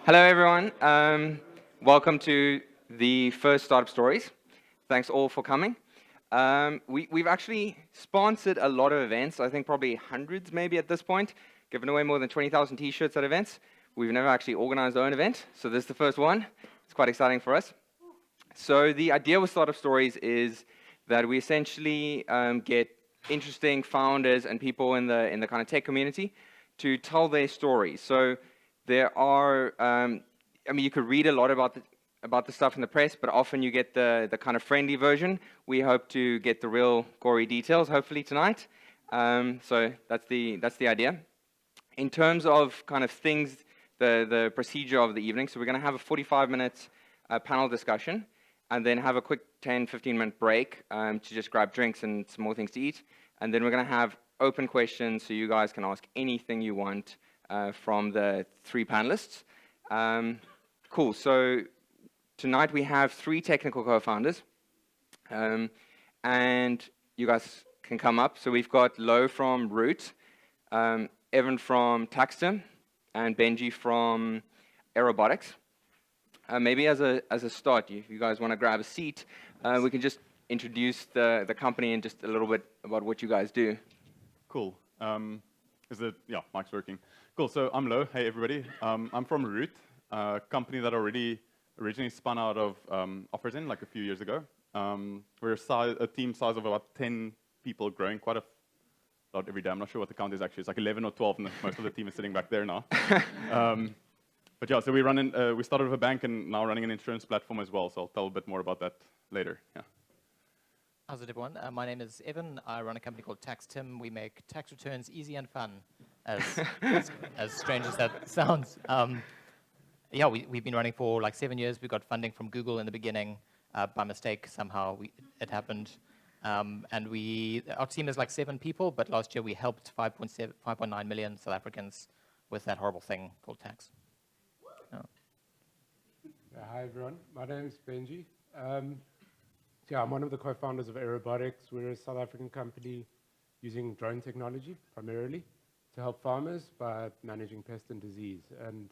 Hello, everyone. Welcome to the first Startup Stories. Thanks all for coming. We've actually sponsored a lot of events, I think probably hundreds maybe at this point, given away more than 20,000 t-shirts at events. We've never actually organized our own event, so this is the first one. It's quite exciting for us. So the idea with Startup Stories is that we essentially get interesting founders and people in the kind of tech community to tell their stories. So there are, you could read a lot about the stuff in the press, but often you get the kind of friendly version. We hope to get the real gory details, hopefully tonight. So that's the idea. In terms of kind of things, the procedure of the evening, so we're going to have a 45-minute panel discussion, and then have a quick 10, 15-minute break to just grab drinks and some more things to eat. And then we're going to have open questions, so you guys can ask anything you want from the three panelists. Cool. So tonight we have three technical co-founders, and you guys can come up. So we've got Louw from Root, Evan from TaxTim, and Benji from Aerobotics. Maybe as a start, if you guys want to grab a seat, we can just introduce the company and just a little bit about what you guys do. Cool. Yeah, mic's working. Cool, so I'm Louw. Hey, everybody. I'm from Root, a company that originally spun out of OfferZen like a few years ago. We're a team size of about 10 people, growing quite a lot every day. I'm not sure what the count is actually. It's like 11 or 12, and most of the team is sitting back there now. But yeah, so we started with a bank and now running an insurance platform as well, so I'll tell a bit more about that later. Yeah. How's it, everyone? My name is Evan. I run a company called TaxTim. We make tax returns easy and fun, as strange as that sounds. Yeah, we've been running for like 7 years. We got funding from Google in the beginning. By mistake, somehow it happened. And our team is like 7 people, but last year we helped 5.9 million South Africans with that horrible thing called tax. Hi, everyone. My name is Benji. Yeah, I'm one of the co-founders of Aerobotics. We're a South African company using drone technology primarily to help farmers by managing pest and disease. And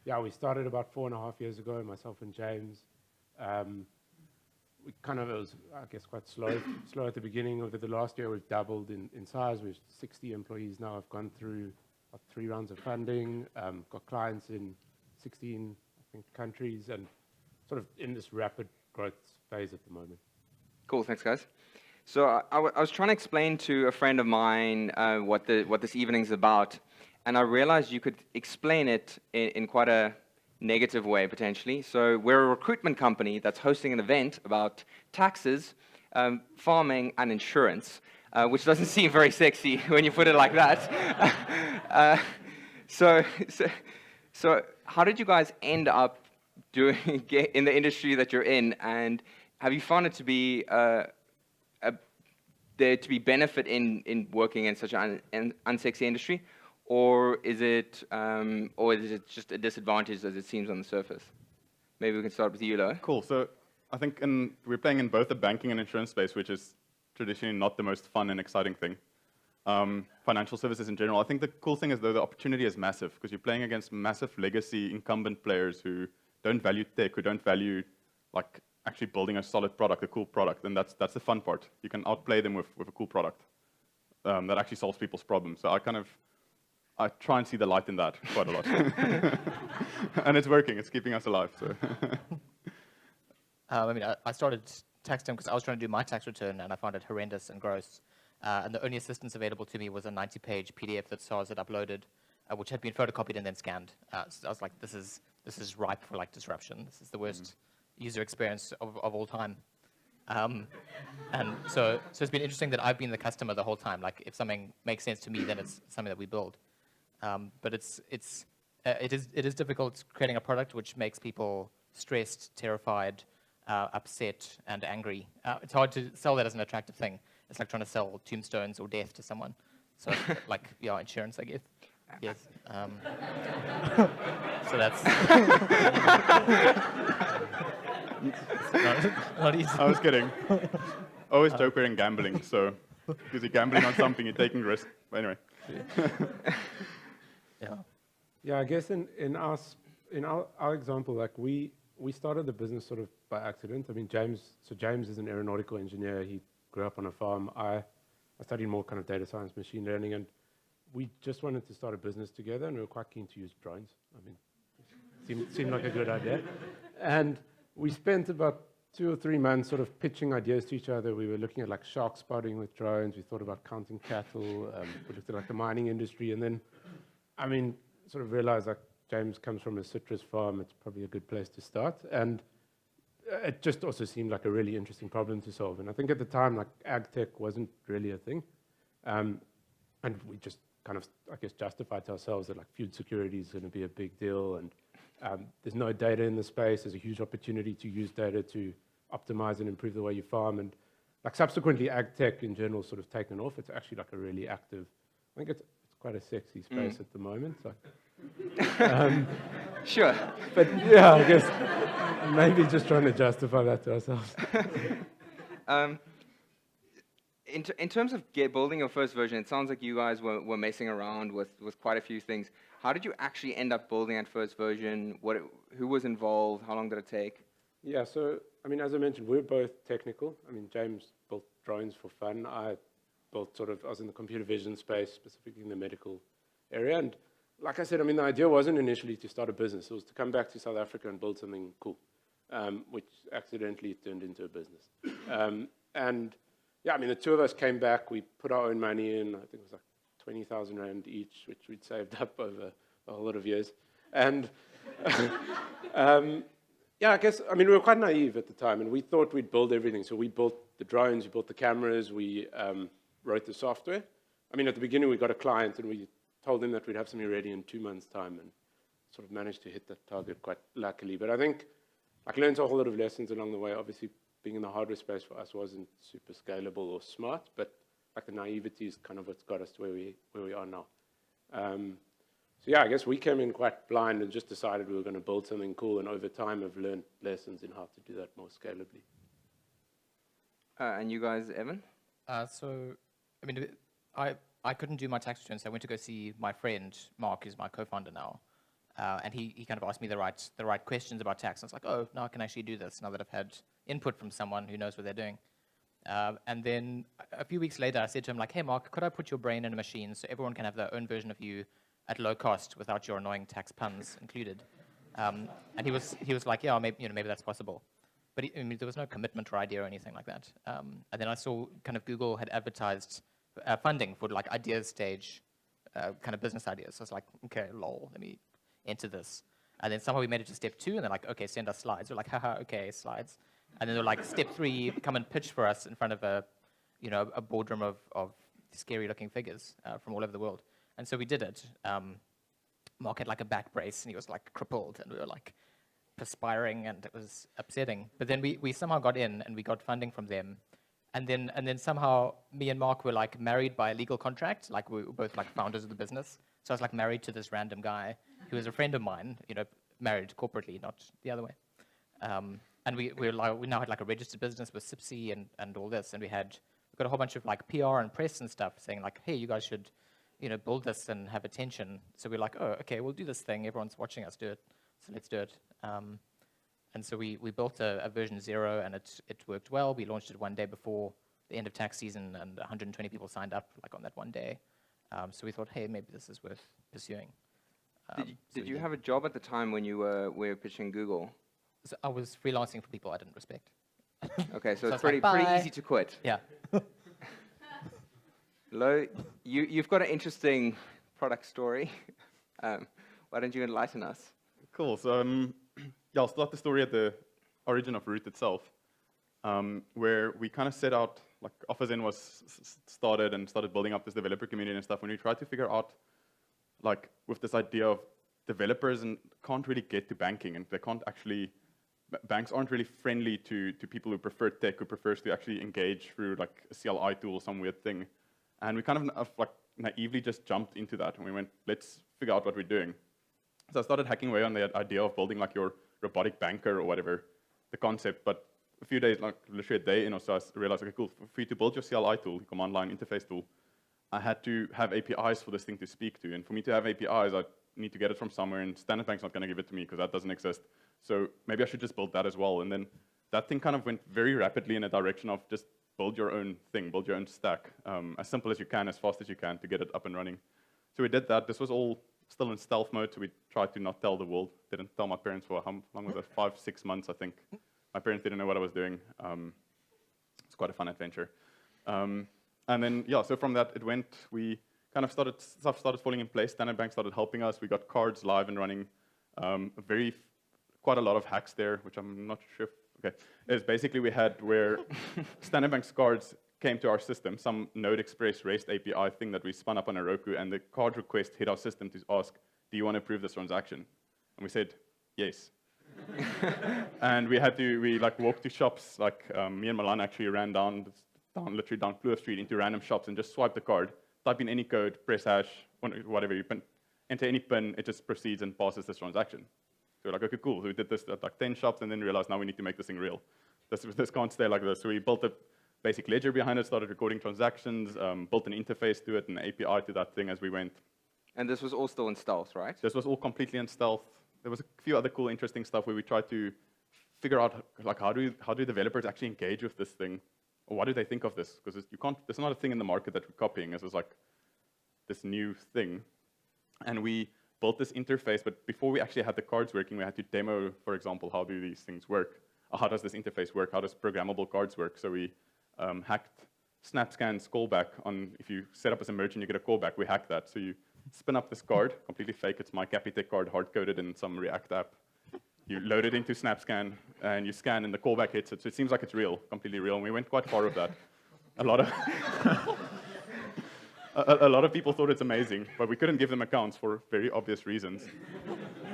yeah, we started about 4.5 years ago, myself and James. It was, I guess, quite slow at the beginning. Over the last year, we've doubled in size. We're 60 employees now. I've gone through 3 rounds of funding, got clients in 16, I think, countries, and sort of in this rapid growth phase at the moment. Cool, thanks guys. So I was trying to explain to a friend of mine what this evening's about, and I realized you could explain it in quite a negative way, potentially. So we're a recruitment company that's hosting an event about taxes, farming, and insurance, which doesn't seem very sexy when you put it like that. So how did you guys end up in the industry that you're in, and have you found it to be there to be benefit in working in such an unsexy industry, or is it just a disadvantage as it seems on the surface? Maybe we can start with you, Louw. Cool. So I think we're playing in both the banking and insurance space, which is traditionally not the most fun and exciting thing. Financial services in general. I think the cool thing is, though, the opportunity is massive because you're playing against massive legacy incumbent players who don't value tech, who don't value like actually building a solid product, a cool product, and that's the fun part. You can outplay them with a cool product that actually solves people's problems. So I try and see the light in that quite a lot, and it's working. It's keeping us alive. So. I started TaxTim because I was trying to do my tax return, and I found it horrendous and gross. And the only assistance available to me was a 90-page PDF that SARS had uploaded, which had been photocopied and then scanned. So I was like, this is ripe for like disruption. This is the worst user experience of all time. And so it's been interesting that I've been the customer the whole time. Like if something makes sense to me, then it's something that we build. But it is difficult creating a product which makes people stressed, terrified, upset, and angry. It's hard to sell that as an attractive thing. It's like trying to sell tombstones or death to someone. So like, yeah, insurance, I guess. Yes. So that's not easy. I was kidding. I always joke we're in gambling, so because you're gambling on something, you're taking risk. But anyway. Yeah. Yeah, I guess in our in our example, like we started the business sort of by accident. I mean, James is an aeronautical engineer. He grew up on a farm. I studied more kind of data science, machine learning, and we just wanted to start a business together, and we were quite keen to use drones. I mean, seemed like a good idea. And we spent about 2 or 3 months sort of pitching ideas to each other. We were looking at like shark spotting with drones. We thought about counting cattle. We looked at like the mining industry, and then, I mean, sort of realized like James comes from a citrus farm. It's probably a good place to start. And it just also seemed like a really interesting problem to solve. And I think at the time, like ag tech wasn't really a thing. And we just kind of, I guess, justified to ourselves that like food security is going to be a big deal. And there's no data in the space. There's a huge opportunity to use data to optimize and improve the way you farm. And like subsequently, ag tech in general sort of taken off. It's actually like a really active, I think it's quite a sexy space at the moment. So, Sure. but yeah, I guess maybe just trying to justify that to ourselves. In terms of building your first version, it sounds like you guys were messing around with quite a few things. How did you actually end up building that first version? Who was involved? How long did it take? Yeah, so, I mean, as I mentioned, we're both technical. I mean, James built drones for fun. I was in the computer vision space, specifically in the medical area. And like I said, I mean, the idea wasn't initially to start a business. It was to come back to South Africa and build something cool, which accidentally turned into a business. And yeah, I mean, the two of us came back. We put our own money in. I think it was like 20,000 Rand each, which we'd saved up over a whole lot of years. And yeah, I guess, I mean, we were quite naive at the time, and we thought we'd build everything. So we built the drones, we built the cameras, we wrote the software. I mean, at the beginning, we got a client, and we told them that we'd have something ready in 2 months' time, and sort of managed to hit that target quite luckily. But I think I learned a whole lot of lessons along the way. Obviously, being in the hardware space for us wasn't super scalable or smart, but like the naivety is kind of what's got us to where we are now. So yeah, I guess we came in quite blind and just decided we were going to build something cool, and over time have learned lessons in how to do that more scalably. And you guys, Evan? So, I mean, I couldn't do my tax return, so I went to go see my friend, Mark, who's my co-founder now. And he kind of asked me the right questions about tax. And I was like, oh, now I can actually do this, now that I've had input from someone who knows what they're doing. And then a few weeks later, I said to him, like, hey, Mark, could I put your brain in a machine so everyone can have their own version of you at low cost without your annoying tax puns included? And he was like, yeah, maybe that's possible. But I mean, there was no commitment or idea or anything like that. And then I saw kind of Google had advertised funding for like ideas stage kind of business ideas. So I was like, okay, lol, let me enter this. And then somehow we made it to step 2, and they're like, okay, send us slides. We're like, haha, okay, slides. And then they're like, step 3, come and pitch for us in front of a boardroom of scary-looking figures from all over the world. And so we did it. Mark had like a back brace, and he was like crippled, and we were like perspiring, and it was upsetting. But then we somehow got in, and we got funding from them. And then somehow me and Mark were like married by a legal contract, like we were both like founders of the business. So I was like married to this random guy who was a friend of mine, married corporately, not the other way. And we now had like a registered business with CIPSI and all this, and we got a whole bunch of like PR and press and stuff saying like, hey, you guys should, build this and have attention. So we're like, oh, okay, we'll do this thing. Everyone's watching us do it, so let's do it. And so we built a version 0, and it worked well. We launched it one day before the end of tax season, and 120 people signed up like on that one day. So we thought, hey, maybe this is worth pursuing. Did you have a job at the time when you were pitching Google? So I was freelancing for people I didn't respect. Okay, so it's like, pretty easy to quit. Yeah. Louw, you've got an interesting product story. Why don't you enlighten us? Cool. So yeah, I'll start the story at the origin of Root itself, where we kind of set out, like OfferZen was started building up this developer community and stuff, when we tried to figure out, like with this idea of developers and can't really get to banking, and they can't actually, banks aren't really friendly to people who prefer tech, who prefers to actually engage through like a CLI tool or some weird thing. And we kind of like naively just jumped into that, and we went, let's figure out what we're doing. So I started hacking away on the idea of building like your robotic banker or whatever, the concept. But a few days, like literally a day in or so, I realized, okay, cool, for you to build your CLI tool, command line interface tool, I had to have APIs for this thing to speak to. And for me to have APIs, I need to get it from somewhere, and Standard Bank's not going to give it to me because that doesn't exist. So maybe I should just build that as well. And then that thing kind of went very rapidly in a direction of just build your own thing, build your own stack, as simple as you can, as fast as you can to get it up and running. So we did that. This was all still in stealth mode, so we tried to not tell the world. Didn't tell my parents for how long was it? 5-6 months, I think. My parents didn't know what I was doing. It's quite a fun adventure. And then, yeah, so from that, we kind of stuff started falling in place. Standard Bank started helping us. We got cards live and running. Quite a lot of hacks there, which I'm not sure if, okay. It's basically we had where Standard Bank's cards came to our system, some Node Express REST API thing that we spun up on Heroku, and the card request hit our system to ask, do you want to approve this transaction? And we said, yes. And we walked to shops, me and Milan actually ran literally down Kloof Street into random shops and just swiped the card, type in any code, press hash, whatever you enter any PIN, it just proceeds and passes this transaction. So we're like, okay, cool. So we did this at like 10 shops and then realized now we need to make this thing real. This can't stay like this. So we built a basic ledger behind it, started recording transactions, built an interface to it, an API to that thing as we went. And this was all still in stealth, right? This was all completely in stealth. There was a few other cool, interesting stuff where we tried to figure out like how do developers actually engage with this thing, or what do they think of this? Because there's not a thing in the market that we're copying. This was like this new thing, and we built this interface. But before we actually had the cards working, we had to demo, for example, how do these things work? How does this interface work? How does programmable cards work? So we hacked SnapScan's callback on, if you set up as a merchant, you get a callback. We hacked that. So you spin up this card, completely fake. It's my Capitec card, hard-coded in some React app. You load it into SnapScan, and you scan, and the callback hits it. So it seems like it's real, completely real. And we went quite far with that. A lot of people thought it's amazing, but we couldn't give them accounts for very obvious reasons.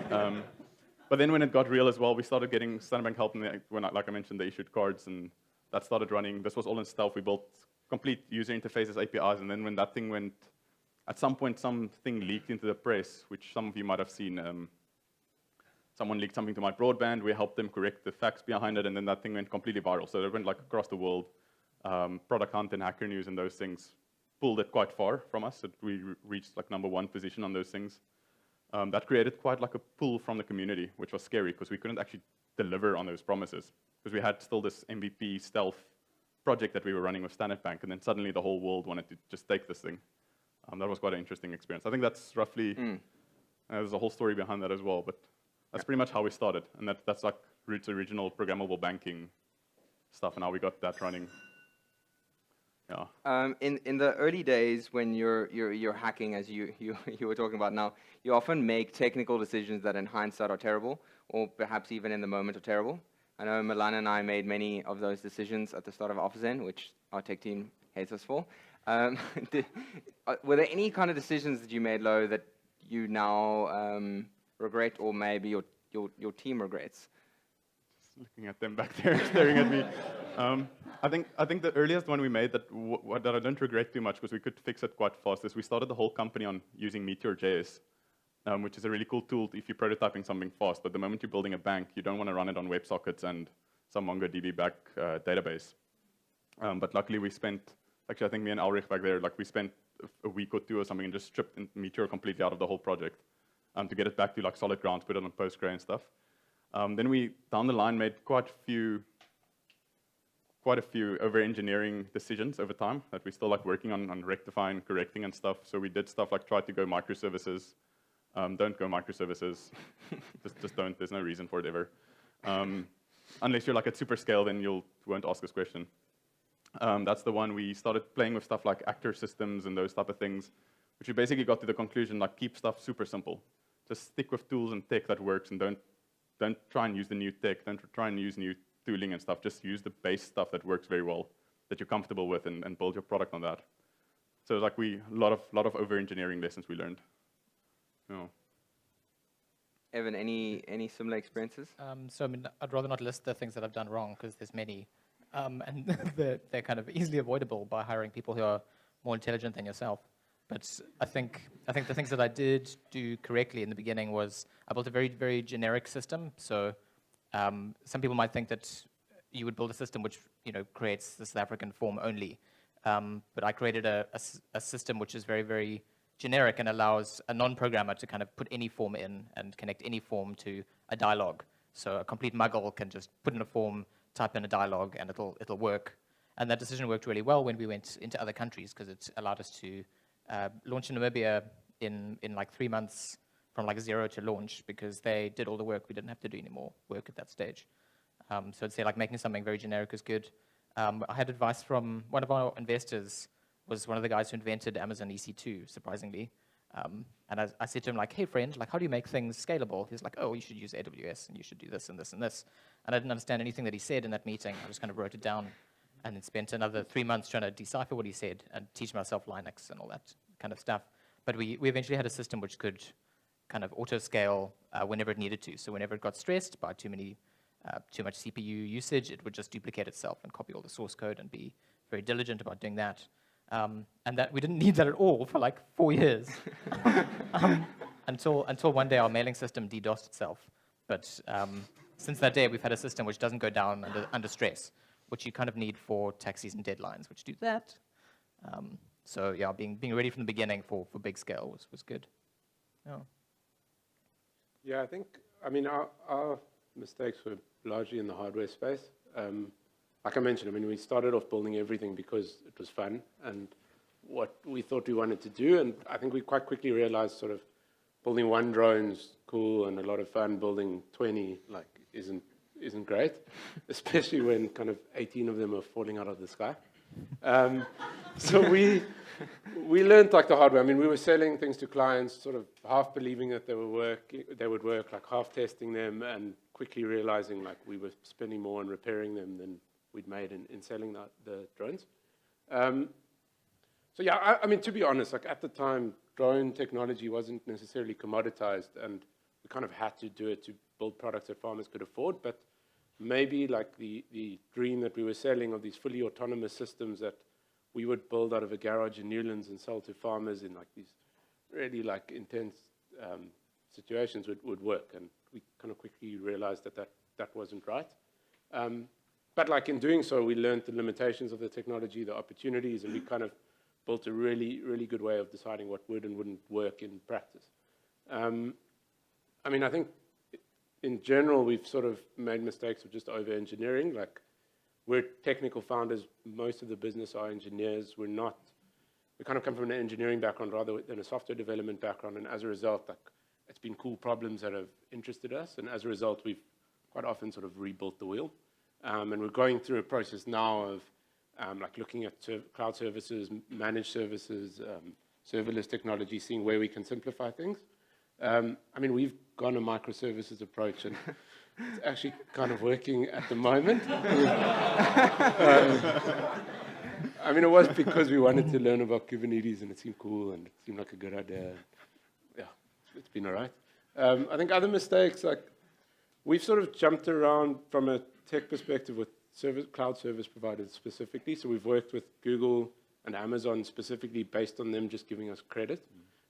But then when it got real as well, we started getting Standard Bank help, and like I mentioned, they issued cards, and that started running. This was all in stealth. We built complete user interfaces, APIs, and then when that thing went, at some point, something leaked into the press, which some of you might have seen. Someone leaked something to my broadband. We helped them correct the facts behind it, and then that thing went completely viral. So it went like across the world. Product Hunt and Hacker News and those things pulled it quite far from us. We reached like #1 position on those things. That created quite like a pull from the community, which was scary because we couldn't actually deliver on those promises because we had still this MVP stealth project that we were running with Standard Bank, and then suddenly the whole world wanted to just take this thing. That was quite an interesting experience. I think that's roughly, there's a whole story behind that as well, but that's pretty much how we started. And that's like Root's original programmable banking stuff, and how we got that running. Yeah. In the early days when you're hacking, as you were talking about now, you often make technical decisions that in hindsight are terrible, or perhaps even in the moment are terrible. I know Milan and I made many of those decisions at the start of OfferZen, which our tech team hates us for. Were there any kind of decisions that you made, Louw, that you now regret, or maybe your team regrets? Just looking at them back there, staring at me. I think the earliest one we made that I don't regret too much because we could fix it quite fast is we started the whole company on using Meteor.js, which is a really cool tool if you're prototyping something fast. But the moment you're building a bank, you don't want to run it on WebSockets and some MongoDB back database. But luckily we spent, actually I think me and Ulrich back there, like we spent a week or two or something and just stripped Meteor completely out of the whole project to get it back to like solid ground, put it on Postgre and stuff. Then we, down the line, made quite a few over-engineering decisions over time that we're still like working on rectifying, correcting and stuff. So we did stuff like try to go microservices. Don't go microservices. just don't. There's no reason for it ever. Unless you're like at super scale, then you won't ask this question. That's the one we started playing with stuff like actor systems and those type of things, which we basically got to the conclusion like keep stuff super simple. Just stick with tools and tech that works, and don't try and use the new tech. Don't try and use new tooling and stuff. Just use the base stuff that works very well, that you're comfortable with, and build your product on that. So like a lot of over-engineering lessons we learned. Yeah. Evan, any similar experiences? So I mean, I'd rather not list the things that I've done wrong because there's many, and they're kind of easily avoidable by hiring people who are more intelligent than yourself. But I think the things that I did do correctly in the beginning was I built a very, very generic system. So some people might think that you would build a system which creates the South African form only. But I created a system which is very, very generic and allows a non-programmer to kind of put any form in and connect any form to a dialogue. So a complete muggle can just put in a form, type in a dialogue, and it'll work. And that decision worked really well when we went into other countries because it allowed us to launch in Namibia in like 3 months from like 0 to launch because they did all the work. We didn't have to do any more work at that stage. So I'd say like making something very generic is good. I had advice from one of our investors, was one of the guys who invented Amazon EC2, surprisingly. And I said to him, like, hey, friend, like, how do you make things scalable? He's like, oh, you should use AWS, and you should do this and this and this. And I didn't understand anything that he said in that meeting. I just kind of wrote it down and then spent another 3 months trying to decipher what he said and teach myself Linux and all that kind of stuff. But we eventually had a system which could kind of auto-scale whenever it needed to. So whenever it got stressed by too much CPU usage, it would just duplicate itself and copy all the source code and be very diligent about doing that. And that we didn't need that at all for like 4 years until one day our mailing system DDoSed itself. But since that day, we've had a system which doesn't go down under stress, which you kind of need for tax season deadlines, which do that. So yeah, being ready from the beginning for big scale was good. Yeah. Yeah, I mean, our mistakes were largely in the hardware space. Like I mentioned, I mean, we started off building everything because it was fun and what we thought we wanted to do. And I think we quite quickly realized sort of building one drone's cool and a lot of fun. Building 20 like isn't great, especially when kind of 18 of them are falling out of the sky. So we learned like the hard way. I mean, we were selling things to clients, sort of half believing that they would work, like half testing them, and quickly realizing like we were spending more on repairing them than we'd made in selling the drones. So yeah, I mean, to be honest, like at the time, drone technology wasn't necessarily commoditized, and we kind of had to do it to build products that farmers could afford. But maybe like the dream that we were selling of these fully autonomous systems that we would build out of a garage in Newlands and sell to farmers in like these really like intense situations would work. And we kind of quickly realized that wasn't right. But like in doing so, we learned the limitations of the technology, the opportunities, and we kind of built a really, really good way of deciding what would and wouldn't work in practice. I mean, I think in general, we've sort of made mistakes of just over-engineering. Like, we're technical founders. Most of the business are engineers. We kind of come from an engineering background rather than a software development background, and as a result, like, it's been cool problems that have interested us, and as a result, we've quite often sort of rebuilt the wheel. And we're going through a process now of like looking at cloud services, managed services, serverless technology, seeing where we can simplify things. I mean, we've gone a microservices approach, and it's actually kind of working at the moment. I mean, it was because we wanted to learn about Kubernetes, and it seemed cool, and it seemed like a good idea. Yeah, it's been all right. I think other mistakes, like, we've sort of jumped around from a tech perspective with cloud service providers specifically. So we've worked with Google and Amazon specifically based on them just giving us credit.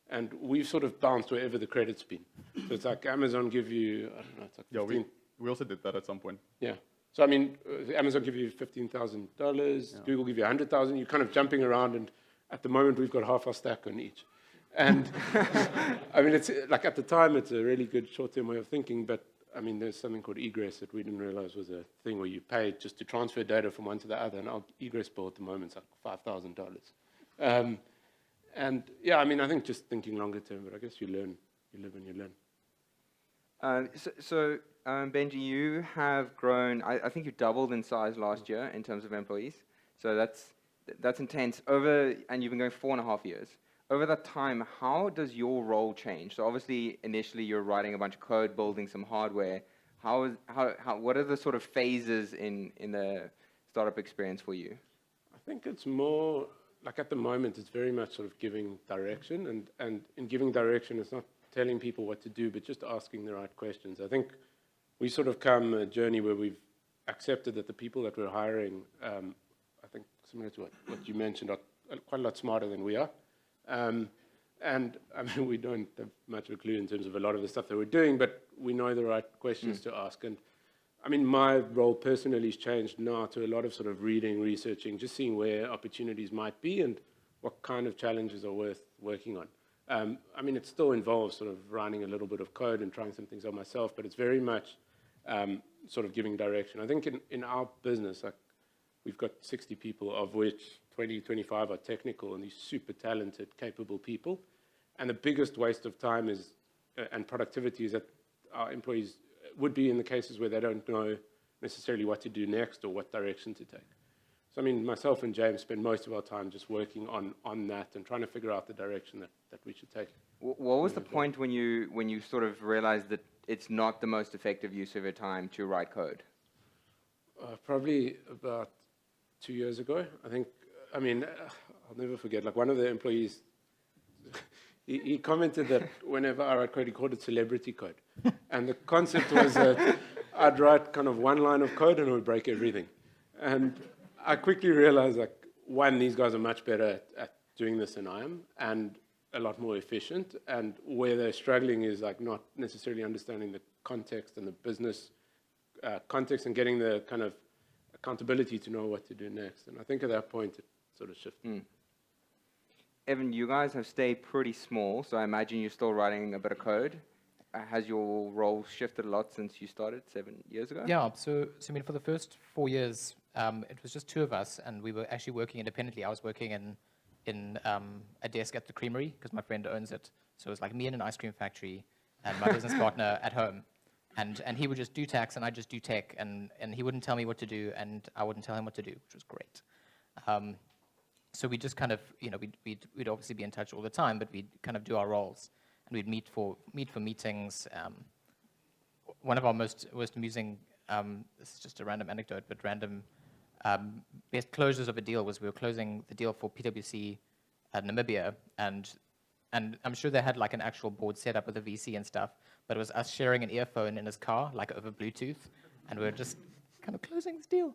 And we've sort of bounced wherever the credit's been. So it's like Amazon give you, I don't know, it's like 15. Yeah, we also did that at some point. Yeah. So I mean, Amazon give you $15,000, Google give you $100,000. You're kind of jumping around, and at the moment we've got half our stack on each. And I mean, it's like at the time it's a really good short-term way of thinking, but I mean, there's something called egress that we didn't realize was a thing where you pay just to transfer data from one to the other. And our egress bill at the moment is like $5,000. And yeah, I mean, I think just thinking longer term, but I guess you live and you learn. So Benji, you have grown, I think you doubled in size last year in terms of employees. So that's intense. And you've been going 4.5 years. Over that time, how does your role change? So obviously, initially, you're writing a bunch of code, building some hardware. What are the sort of phases in the startup experience for you? I think it's more, like at the moment, it's very much sort of giving direction. And in giving direction, it's not telling people what to do, but just asking the right questions. I think we sort of come a journey where we've accepted that the people that we're hiring, I think similar to what you mentioned, are quite a lot smarter than we are. And I mean, we don't have much of a clue in terms of a lot of the stuff that we're doing, but we know the right questions to ask. And I mean, my role personally has changed now to a lot of sort of reading, researching, just seeing where opportunities might be and what kind of challenges are worth working on. I mean, it still involves sort of writing a little bit of code and trying some things out myself, but it's very much sort of giving direction. I think in our business, like, we've got 60 people, of which 20, 25 are technical, and these super talented, capable people. And the biggest waste of time is, and productivity is that our employees would be in the cases where they don't know necessarily what to do next or what direction to take. So, I mean, myself and James spend most of our time just working on that and trying to figure out the direction that we should take. What was the point when you sort of realized that it's not the most effective use of your time to write code? Probably about 2 years ago, I think. I mean, I'll never forget, like, one of the employees, he commented that whenever I write code, he called it celebrity code. And the concept was that I'd write kind of one line of code and it would break everything. And I quickly realized, like, one, these guys are much better at doing this than I am, and a lot more efficient. And where they're struggling is, like, not necessarily understanding the context and the business context and getting the kind of accountability to know what to do next. And I think at that point, it sort of shifted. Evan, you guys have stayed pretty small, so I imagine you're still writing a bit of code. Has your role shifted a lot since you started 7 years ago? Yeah, so I mean, for the first 4 years, it was just 2 of us, and we were actually working independently. I was working in a desk at the creamery, because my friend owns it. So it was like me in an ice cream factory, and my business partner at home. And he would just do tax, and I'd just do tech, and he wouldn't tell me what to do, and I wouldn't tell him what to do, which was great. So we just kind of, you know, we'd obviously be in touch all the time, but we'd kind of do our roles, and we'd meet for meetings. One of our most amusing, this is just a random anecdote, but random best closures of a deal was we were closing the deal for PwC at Namibia, and I'm sure they had like an actual board set up with a VC and stuff, but it was us sharing an earphone in his car, like over Bluetooth, and we were just kind of closing this deal.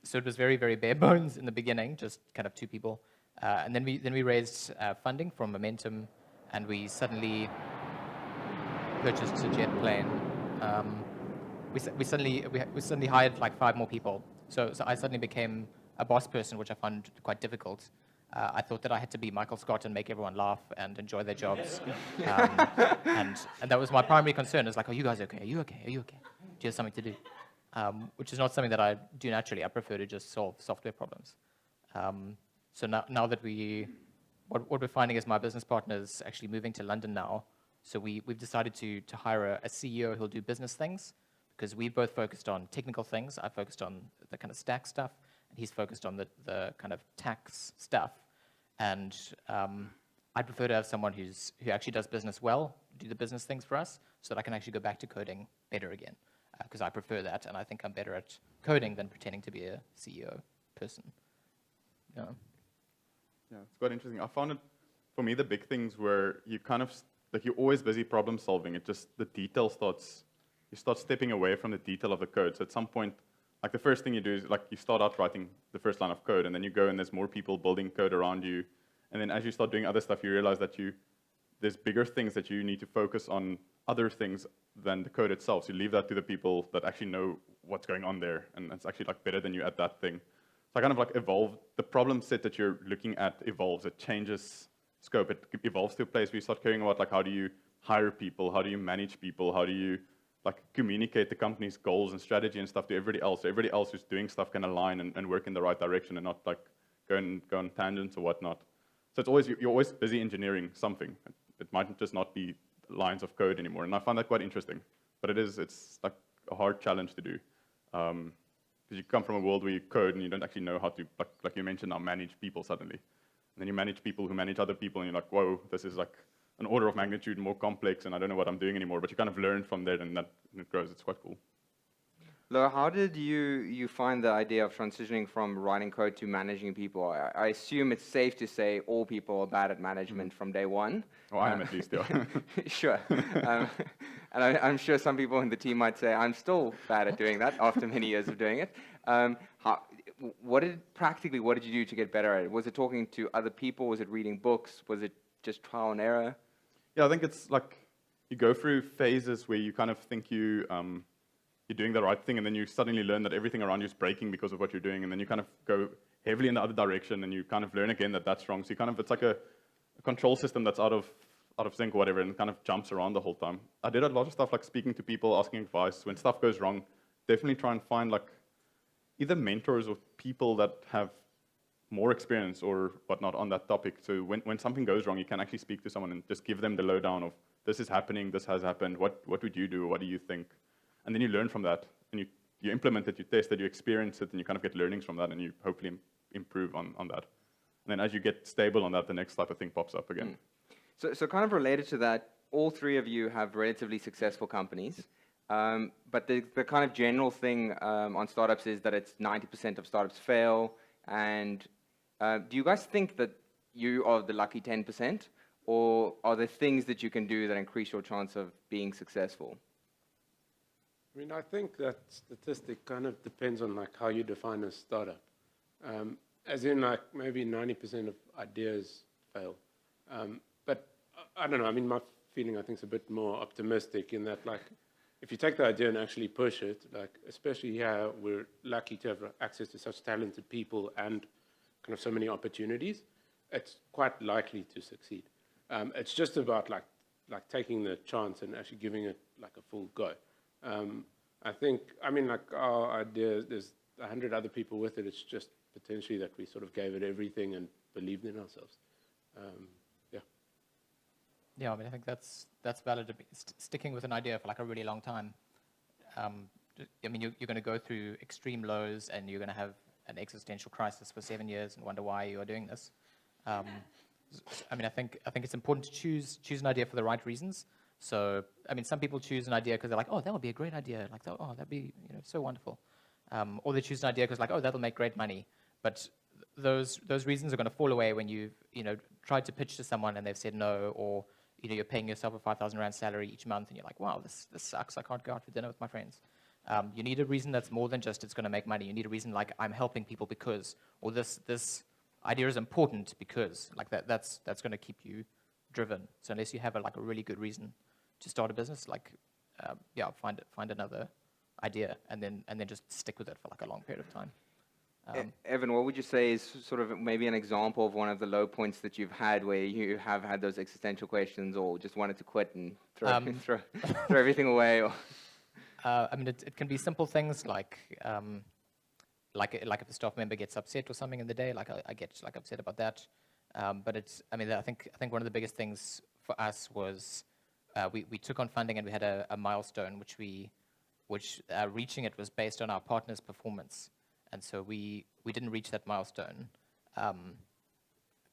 So it was very, very bare bones in the beginning, just kind of 2 people. And then we raised funding from Momentum, and we suddenly purchased a jet plane. We suddenly hired like 5 more people. So I suddenly became a boss person, which I found quite difficult. I thought that I had to be Michael Scott and make everyone laugh and enjoy their jobs. And that was my primary concern, is like, are you guys okay? Are you okay? Are you okay? Do you have something to do? Which is not something that I do naturally. I prefer to just solve software problems. So now that what we're finding is my business partner is actually moving to London now. So we've decided to hire a CEO who'll do business things, because we both focused on technical things. I focused on the kind of stack stuff, and he's focused on the kind of tax stuff. And I prefer to have someone who actually does business well, do the business things for us, so that I can actually go back to coding better again. Because I prefer that, and I think I'm better at coding than pretending to be a CEO person. Yeah. Yeah, it's quite interesting. I found it, for me, the big things were you kind of, like, you're always busy problem solving. It just, the detail you start stepping away from the detail of the code. So at some point, like, the first thing you do is, like, you start out writing the first line of code, and then you go and there's more people building code around you. And then as you start doing other stuff, you realize that there's bigger things that you need to focus on, other things than the code itself. So you leave that to the people that actually know what's going on there, and it's actually like better than you at that thing. So I kind of like evolve, the problem set that you're looking at evolves, it changes scope, it evolves to a place where you start caring about, like, how do you hire people, how do you manage people, how do you like communicate the company's goals and strategy and stuff to everybody else. So everybody else who's doing stuff can align and work in the right direction and not like go on tangents or whatnot. So it's always, you're always busy engineering something. It might just not be lines of code anymore, and I find that quite interesting. But it's like a hard challenge to do, because you come from a world where you code and you don't actually know how to, like you mentioned now, manage people suddenly. And then you manage people who manage other people, and you're like, whoa, this is like an order of magnitude more complex, and I don't know what I'm doing anymore. But you kind of learn from there, and it grows. It's quite cool. Louw, how did you find the idea of transitioning from writing code to managing people? I assume it's safe to say all people are bad at management from day one. Oh, I am at least, yeah. Sure. And I'm sure some people in the team might say, I'm still bad at doing that after many years of doing it. What did you do to get better at it? Was it talking to other people? Was it reading books? Was it just trial and error? Yeah, I think it's like you go through phases where you kind of think you're doing the right thing, and then you suddenly learn that everything around you is breaking because of what you're doing, and then you kind of go heavily in the other direction, and you kind of learn again that that's wrong. So you kind of, it's like a control system that's out of sync or whatever and kind of jumps around the whole time. I did a lot of stuff like speaking to people, asking advice. When stuff goes wrong, definitely try and find like either mentors or people that have more experience or whatnot on that topic. So when something goes wrong, you can actually speak to someone and just give them the lowdown of this is happening, this has happened, what would you do, what do you think? And then you learn from that, and you implement it, you test it, you experience it, and you kind of get learnings from that, and you hopefully improve on that. And then as you get stable on that, the next type of thing pops up again. So kind of related to that, all three of you have relatively successful companies, but the kind of general thing on startups is that it's 90% of startups fail, and do you guys think that you are the lucky 10%, or are there things that you can do that increase your chance of being successful? I mean, I think that statistic kind of depends on like how you define a startup. As in like maybe 90% of ideas fail. But I don't know, I mean, my feeling I think is a bit more optimistic in that like, if you take the idea and actually push it, like especially here, we're lucky to have access to such talented people and kind of so many opportunities, it's quite likely to succeed. It's just about like taking the chance and actually giving it like a full go. I think, I mean, like our idea, there's 100 other people with it. It's just potentially that we sort of gave it everything and believed in ourselves. Yeah. Yeah, I mean, I think that's valid. Sticking with an idea for like a really long time. I mean, you're going to go through extreme lows, and you're going to have an existential crisis for 7 years and wonder why you are doing this. I mean, I think it's important to choose an idea for the right reasons. So, I mean, some people choose an idea because they're like, oh, that would be a great idea. Like, oh, that'd be so wonderful. Or they choose an idea because like, oh, that'll make great money. But those reasons are going to fall away when you've tried to pitch to someone and they've said no, or you're paying yourself a 5,000 rand salary each month and you're like, wow, this sucks. I can't go out for dinner with my friends. You need a reason that's more than just it's going to make money. You need a reason like I'm helping people because, or this idea is important because, like that's going to keep you driven. So unless you have a really good reason to start a business, like find another idea and then just stick with it for like a long period of time. Evan, what would you say is sort of maybe an example of one of the low points that you've had where you have had those existential questions or just wanted to quit and throw everything away? Or I mean, it can be simple things like if a staff member gets upset or something in the day, like I get like upset about that. But I think one of the biggest things for us was we took on funding and we had a milestone which reaching it was based on our partner's performance. And so we didn't reach that milestone,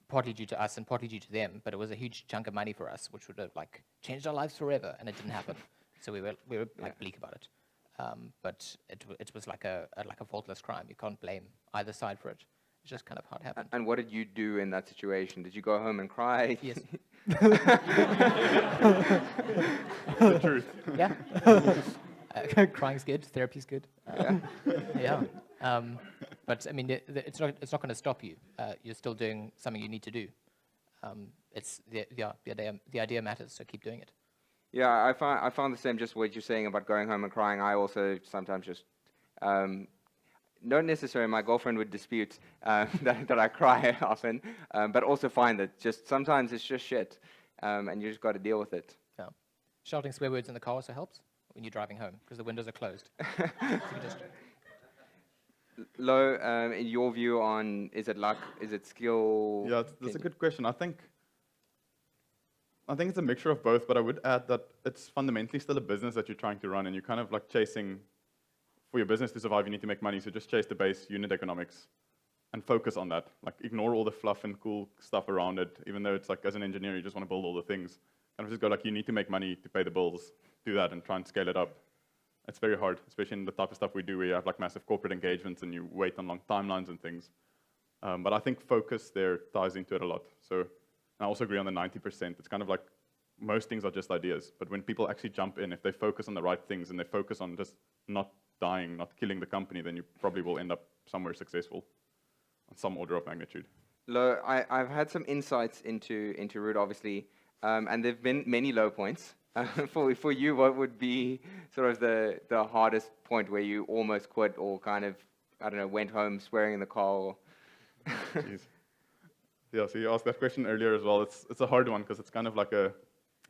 partly due to us and partly due to them. But it was a huge chunk of money for us, which would have like changed our lives forever, and it didn't happen. So we were like bleak about it. But it was like a faultless crime. You can't blame either side for it. It's just kind of how it happened. And what did you do in that situation? Did you go home and cry? Yes. The truth. Yeah. Crying's good. Therapy's good. Yeah. But I mean, it's not going to stop you. You're still doing something you need to do. It's the idea matters. So keep doing it. Yeah, I found the same. Just what you're saying about going home and crying. I also sometimes just. Not necessarily my girlfriend would dispute that I cry often, but also find that just sometimes it's just shit, and you just got to deal with it. Yeah. Shouting swear words in the car also helps when you're driving home because the windows are closed. So you just Louw, in your view on, is it luck, is it skill? Yeah, that's a good question. I think it's a mixture of both, but I would add that it's fundamentally still a business that you're trying to run, and you're kind of like chasing. For your business to survive, you need to make money, so just chase the base unit economics and focus on that. Like, ignore all the fluff and cool stuff around it, even though it's like, as an engineer, you just want to build all the things. Kind of just go like, you need to make money to pay the bills, do that, and try and scale it up. It's very hard, especially in the type of stuff we do, where you have like massive corporate engagements and you wait on long timelines and things. But I think focus there ties into it a lot. So I also agree on the 90%. It's kind of like, most things are just ideas, but when people actually jump in, if they focus on the right things and they focus on just not dying, not killing the company, then you probably will end up somewhere successful on some order of magnitude. Louw, I've had some insights into Root, obviously, and there have been many low points. For you, what would be sort of the hardest point where you almost quit or kind of, I don't know, went home swearing in the car? Or Jeez. Yeah, so you asked that question earlier as well. It's a hard one because it's kind of like it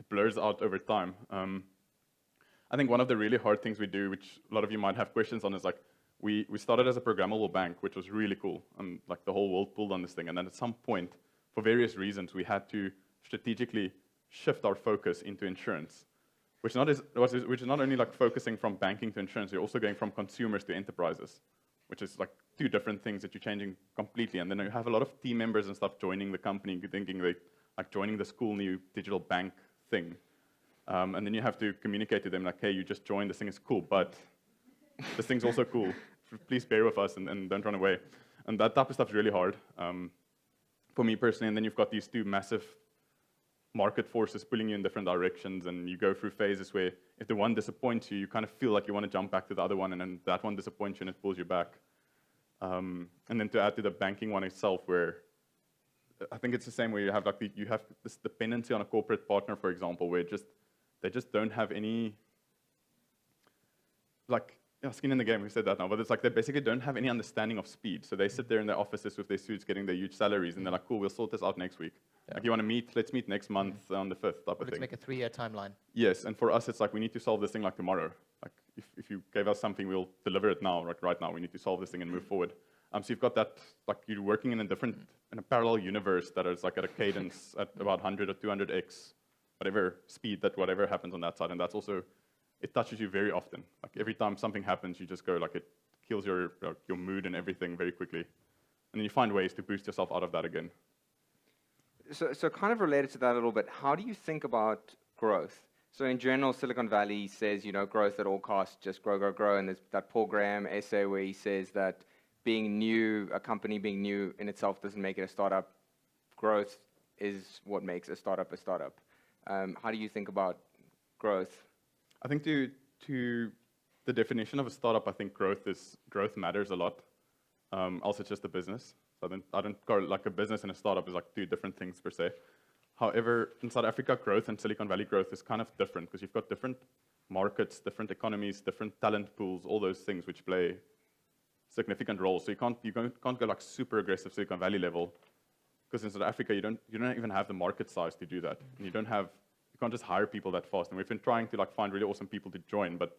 blurs out over time. I think one of the really hard things we do, which a lot of you might have questions on, is like we started as a programmable bank, which was really cool, and like the whole world pulled on this thing. And then at some point, for various reasons, we had to strategically shift our focus into insurance, which is not only like focusing from banking to insurance, you're also going from consumers to enterprises, which is like two different things that you're changing completely. And then you have a lot of team members and stuff joining the company, thinking they like joining this cool new digital bank thing. And then you have to communicate to them like, hey, you just joined, this thing is cool, but this thing's also cool. Please bear with us and don't run away. And that type of stuff's really hard for me personally. And then you've got these two massive market forces pulling you in different directions, and you go through phases where if the one disappoints you, you kind of feel like you want to jump back to the other one, and then that one disappoints you and it pulls you back. And then to add to the banking one itself, where I think it's the same where you have this dependency on a corporate partner, for example, where they just don't have any skin in the game. We said that now, but it's like they basically don't have any understanding of speed. So they sit there in their offices with their suits, getting their huge salaries, and they're like, "Cool, we'll sort this out next week. Yeah. Like, you want to meet? Let's meet next month on the 5th," type of thing. Let's make a 3-year timeline. Yes, and for us, it's like we need to solve this thing like tomorrow. Like if you gave us something, we'll deliver it now. Like right now, we need to solve this thing and move forward. So you've got that, like you're working in a parallel universe that is like at a cadence at about 100 or 200x, whatever speed that whatever happens on that side, and that's also, it touches you very often. Like every time something happens, you just go like it kills your mood and everything very quickly, and then you find ways to boost yourself out of that again. So kind of related to that a little bit, how do you think about growth? So in general, Silicon Valley says, growth at all costs, just grow, grow, grow. And there's that Paul Graham essay where he says that a company being new in itself doesn't make it a startup. Growth is what makes a startup a startup. How do you think about growth? I think to the definition of a startup, I think growth matters a lot. Also, it's just a business. So I don't go like a business and a startup is like two different things per se. However, in South Africa, growth and Silicon Valley growth is kind of different because you've got different markets, different economies, different talent pools, all those things which play significant roles. So you can't go like super aggressive Silicon Valley level because in South Africa you don't even have the market size to do that, and you can't just hire people that fast. And we've been trying to like find really awesome people to join, but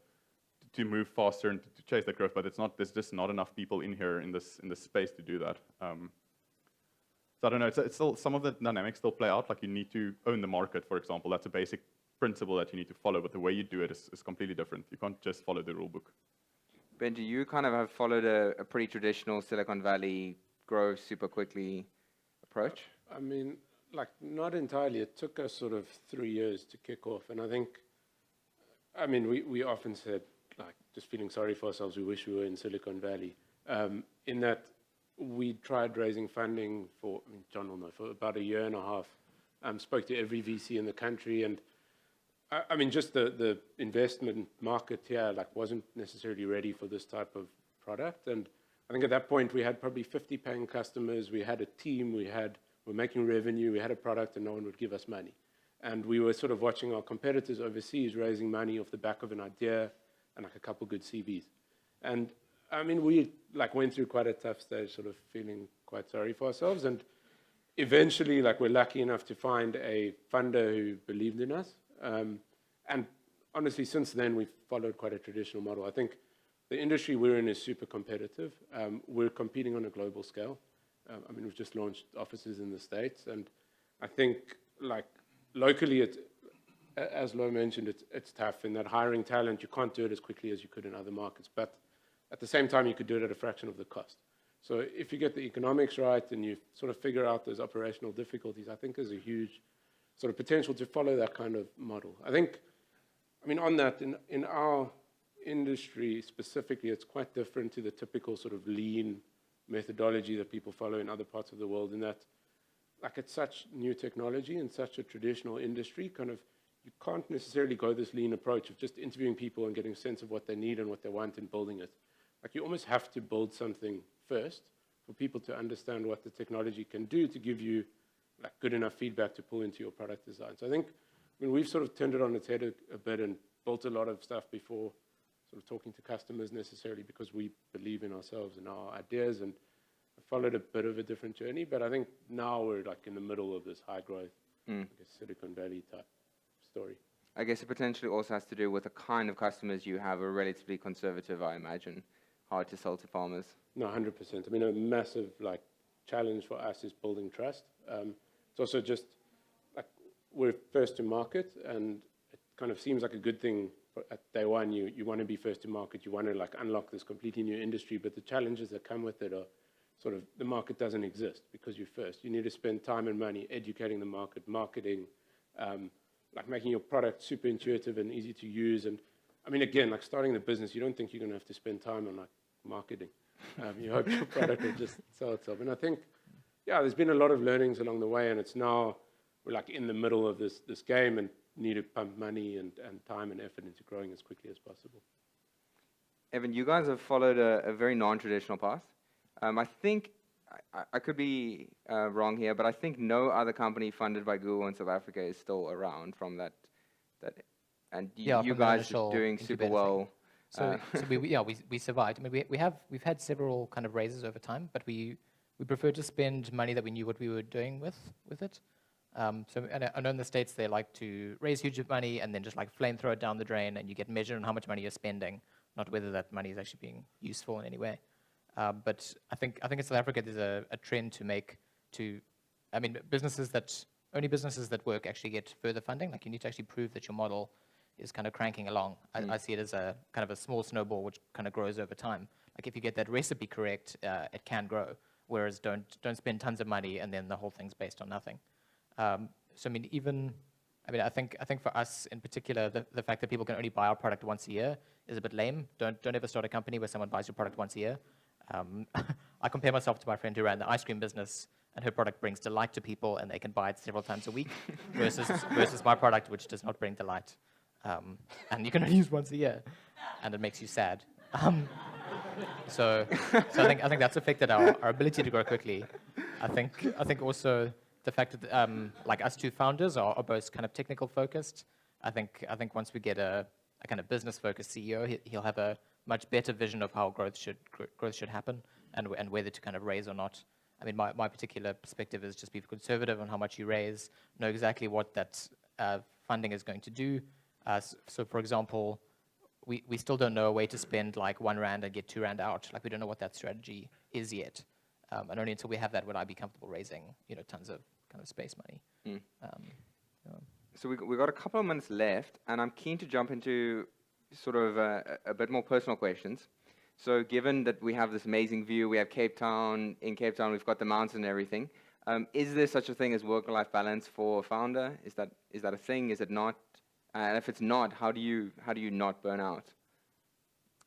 to move faster and to chase that growth. But there's just not enough people in here in this space to do that. So I don't know. It's still some of the dynamics still play out. Like you need to own the market, for example. That's a basic principle that you need to follow. But the way you do it is completely different. You can't just follow the rule book. Benji, you kind of have followed a pretty traditional Silicon Valley grow super quickly approach. I mean, like not entirely. It took us sort of 3 years to kick off, and I think, we often said like just feeling sorry for ourselves. We wish we were in Silicon Valley. In that we tried raising funding for, John will know, for about 1.5 years. Spoke to every VC in the country, and just the investment market here like wasn't necessarily ready for this type of product. And I think at that point we had probably 50 paying customers. We had a team. We're making revenue. We had a product, and no one would give us money. And we were sort of watching our competitors overseas raising money off the back of an idea and like a couple good CVs. And we like went through quite a tough stage, sort of feeling quite sorry for ourselves. And eventually, like we're lucky enough to find a funder who believed in us. And honestly, since then, we've followed quite a traditional model. I think the industry we're in is super competitive. We're competing on a global scale. We've just launched offices in the States. And I think, like, locally, as Louw mentioned, it's tough in that hiring talent, you can't do it as quickly as you could in other markets. But at the same time, you could do it at a fraction of the cost. So if you get the economics right and you sort of figure out those operational difficulties, I think there's a huge sort of potential to follow that kind of model. I think, on that, in our industry specifically, it's quite different to the typical sort of lean methodology that people follow in other parts of the world, in that, like, it's such new technology and such a traditional industry, kind of, you can't necessarily go this lean approach of just interviewing people and getting a sense of what they need and what they want and building it. Like, you almost have to build something first for people to understand what the technology can do to give you like good enough feedback to pull into your product design. So I think we've sort of turned it on its head a bit and built a lot of stuff before sort of talking to customers necessarily, because we believe in ourselves and our ideas. And followed a bit of a different journey, but I think now we're like in the middle of this high growth, I guess, Silicon Valley type story. I guess it potentially also has to do with the kind of customers you have are relatively conservative, I imagine. Hard to sell to farmers. No, 100%. I mean, a massive like challenge for us is building trust. It's also just like we're first to market, and it kind of seems like a good thing. At day one, you want to be first to market. You want to like unlock this completely new industry, but the challenges that come with it are sort of the market doesn't exist because you're first. You need to spend time and money educating the market, marketing, like making your product super intuitive and easy to use. And I mean, again, like starting the business, you don't think you're going to have to spend time on like marketing. You hope your product will just sell itself. And I think, yeah, there's been a lot of learnings along the way, and it's now we're like in the middle of this game and need to pump money and time and effort into growing as quickly as possible. Evan, you guys have followed a very non-traditional path. I think, I could be wrong here, but I think no other company funded by Google in South Africa is still around from that and you guys are doing super well. So we survived. I mean, we've had several kind of raises over time, but we prefer to spend money that we knew what we were doing with it. So I know in the States they like to raise huge money and then just like flamethrow it down the drain, and you get measured on how much money you're spending, not whether that money is actually being useful in any way. But I think in South Africa there's a trend I mean, only businesses that work actually get further funding. Like you need to actually prove that your model is kind of cranking along. I see it as a kind of a small snowball which kind of grows over time. Like if you get that recipe correct, it can grow. Whereas don't spend tons of money and then the whole thing's based on nothing. So I mean, I think for us in particular, the fact that people can only buy our product once a year is a bit lame. Don't ever start a company where someone buys your product once a year. I compare myself to my friend who ran the ice cream business, and her product brings delight to people, and they can buy it several times a week, versus my product, which does not bring delight, and you can only use once a year, and it makes you sad. So I think that's affected our ability to grow quickly. I think also the fact that like us two founders are both kind of technical focused. I think once we get a kind of business focused CEO, he'll have a much better vision of how growth should happen and whether to kind of raise or not. I mean, my particular perspective is just be conservative on how much you raise, know exactly what that funding is going to do. So for example, we still don't know a way to spend like R1 and get R2 out. Like we don't know what that strategy is yet. And only until we have that would I be comfortable raising, tons of kind of space money. So we got a couple of minutes left, and I'm keen to jump into sort of a bit more personal questions. So given that we have this amazing view, we have Cape Town. In Cape Town, we've got the mountains and everything. Is there such a thing as work-life balance for a founder? Is that a thing? Is it not? And if it's not, how do you not burn out?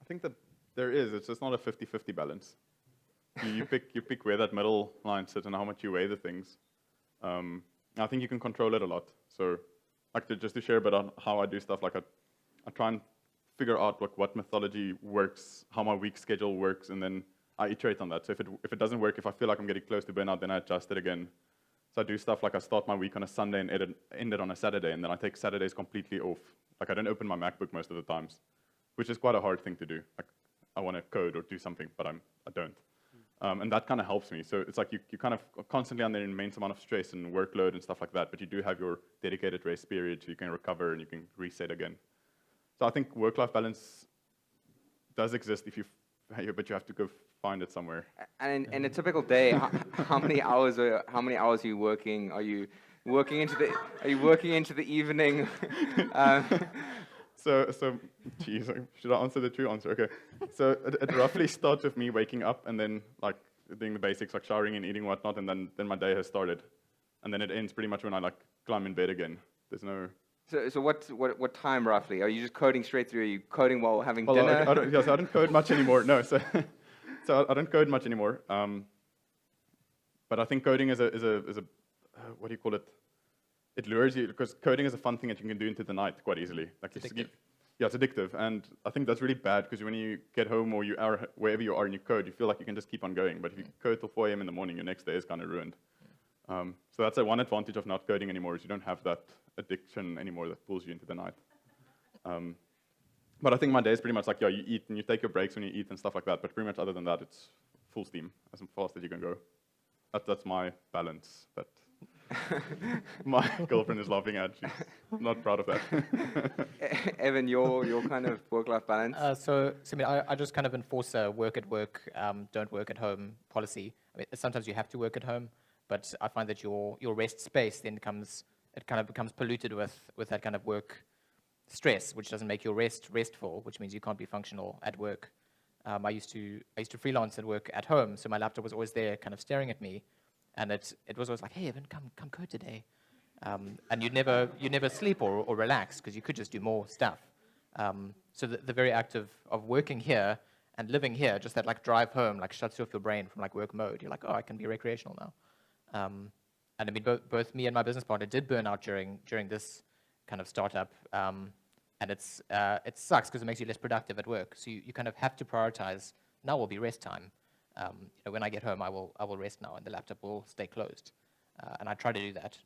I think that there is. It's just not a 50-50 balance. You pick where that middle line sits and how much you weigh the things. I think you can control it a lot. So, like just to share a bit on how I do stuff. Like I try and figure out what methodology works, how my week schedule works, and then I iterate on that. So if it doesn't work, if I feel like I'm getting close to burnout, then I adjust it again. So I do stuff like I start my week on a Sunday and end it on a Saturday, and then I take Saturdays completely off. Like I don't open my MacBook most of the times, which is quite a hard thing to do. Like I want to code or do something, but I don't. And that kind of helps me. So it's like you kind of constantly under an immense amount of stress and workload and stuff like that, but you do have your dedicated rest period, so you can recover and you can reset again. So I think work-life balance does exist but you have to go find it somewhere. And in a typical day, how many hours are you working? Are you working into the evening? So, geez, should I answer the true answer? Okay. So it roughly starts with me waking up and then like doing the basics, like showering and eating whatnot, and then my day has started, and then it ends pretty much when I like climb in bed again. There's no. So what time roughly? Are you just coding straight through? Are you coding while having dinner? I don't code much anymore. No, so I don't code much anymore. But I think coding is a what do you call it? It lures you because coding is a fun thing that you can do into the night quite easily. Like it's addictive, and I think that's really bad because when you get home or you are wherever you are and you code, you feel like you can just keep on going. But if you code till 4 a.m. in the morning, your next day is kind of ruined. So that's one advantage of not coding anymore is you don't have that addiction anymore that pulls you into the night. But I think my day is pretty much like you eat and you take your breaks when you eat and stuff like that. But pretty much other than that, it's full steam, as fast as you can go. That's my balance that my girlfriend is laughing at. She's not proud of that. Evan, your kind of work-life balance? I mean, I just kind of enforce a work at work, don't work at home policy. I mean, sometimes you have to work at home, but I find that your rest space then becomes polluted with that kind of work stress, which doesn't make your restful, which means you can't be functional at work. I used to freelance and work at home, so my laptop was always there, kind of staring at me, and it was always like, hey, Evan, come code today, and you'd never sleep or relax because you could just do more stuff. So the very act of working here and living here, just that like drive home, like shuts off your brain from like work mode. You're like, oh, I can be recreational now. And I mean, both me and my business partner did burn out during this kind of startup. And it sucks because it makes you less productive at work. So you kind of have to prioritize. Now will be rest time. When I get home, I will rest now, and the laptop will stay closed. And I try to do that.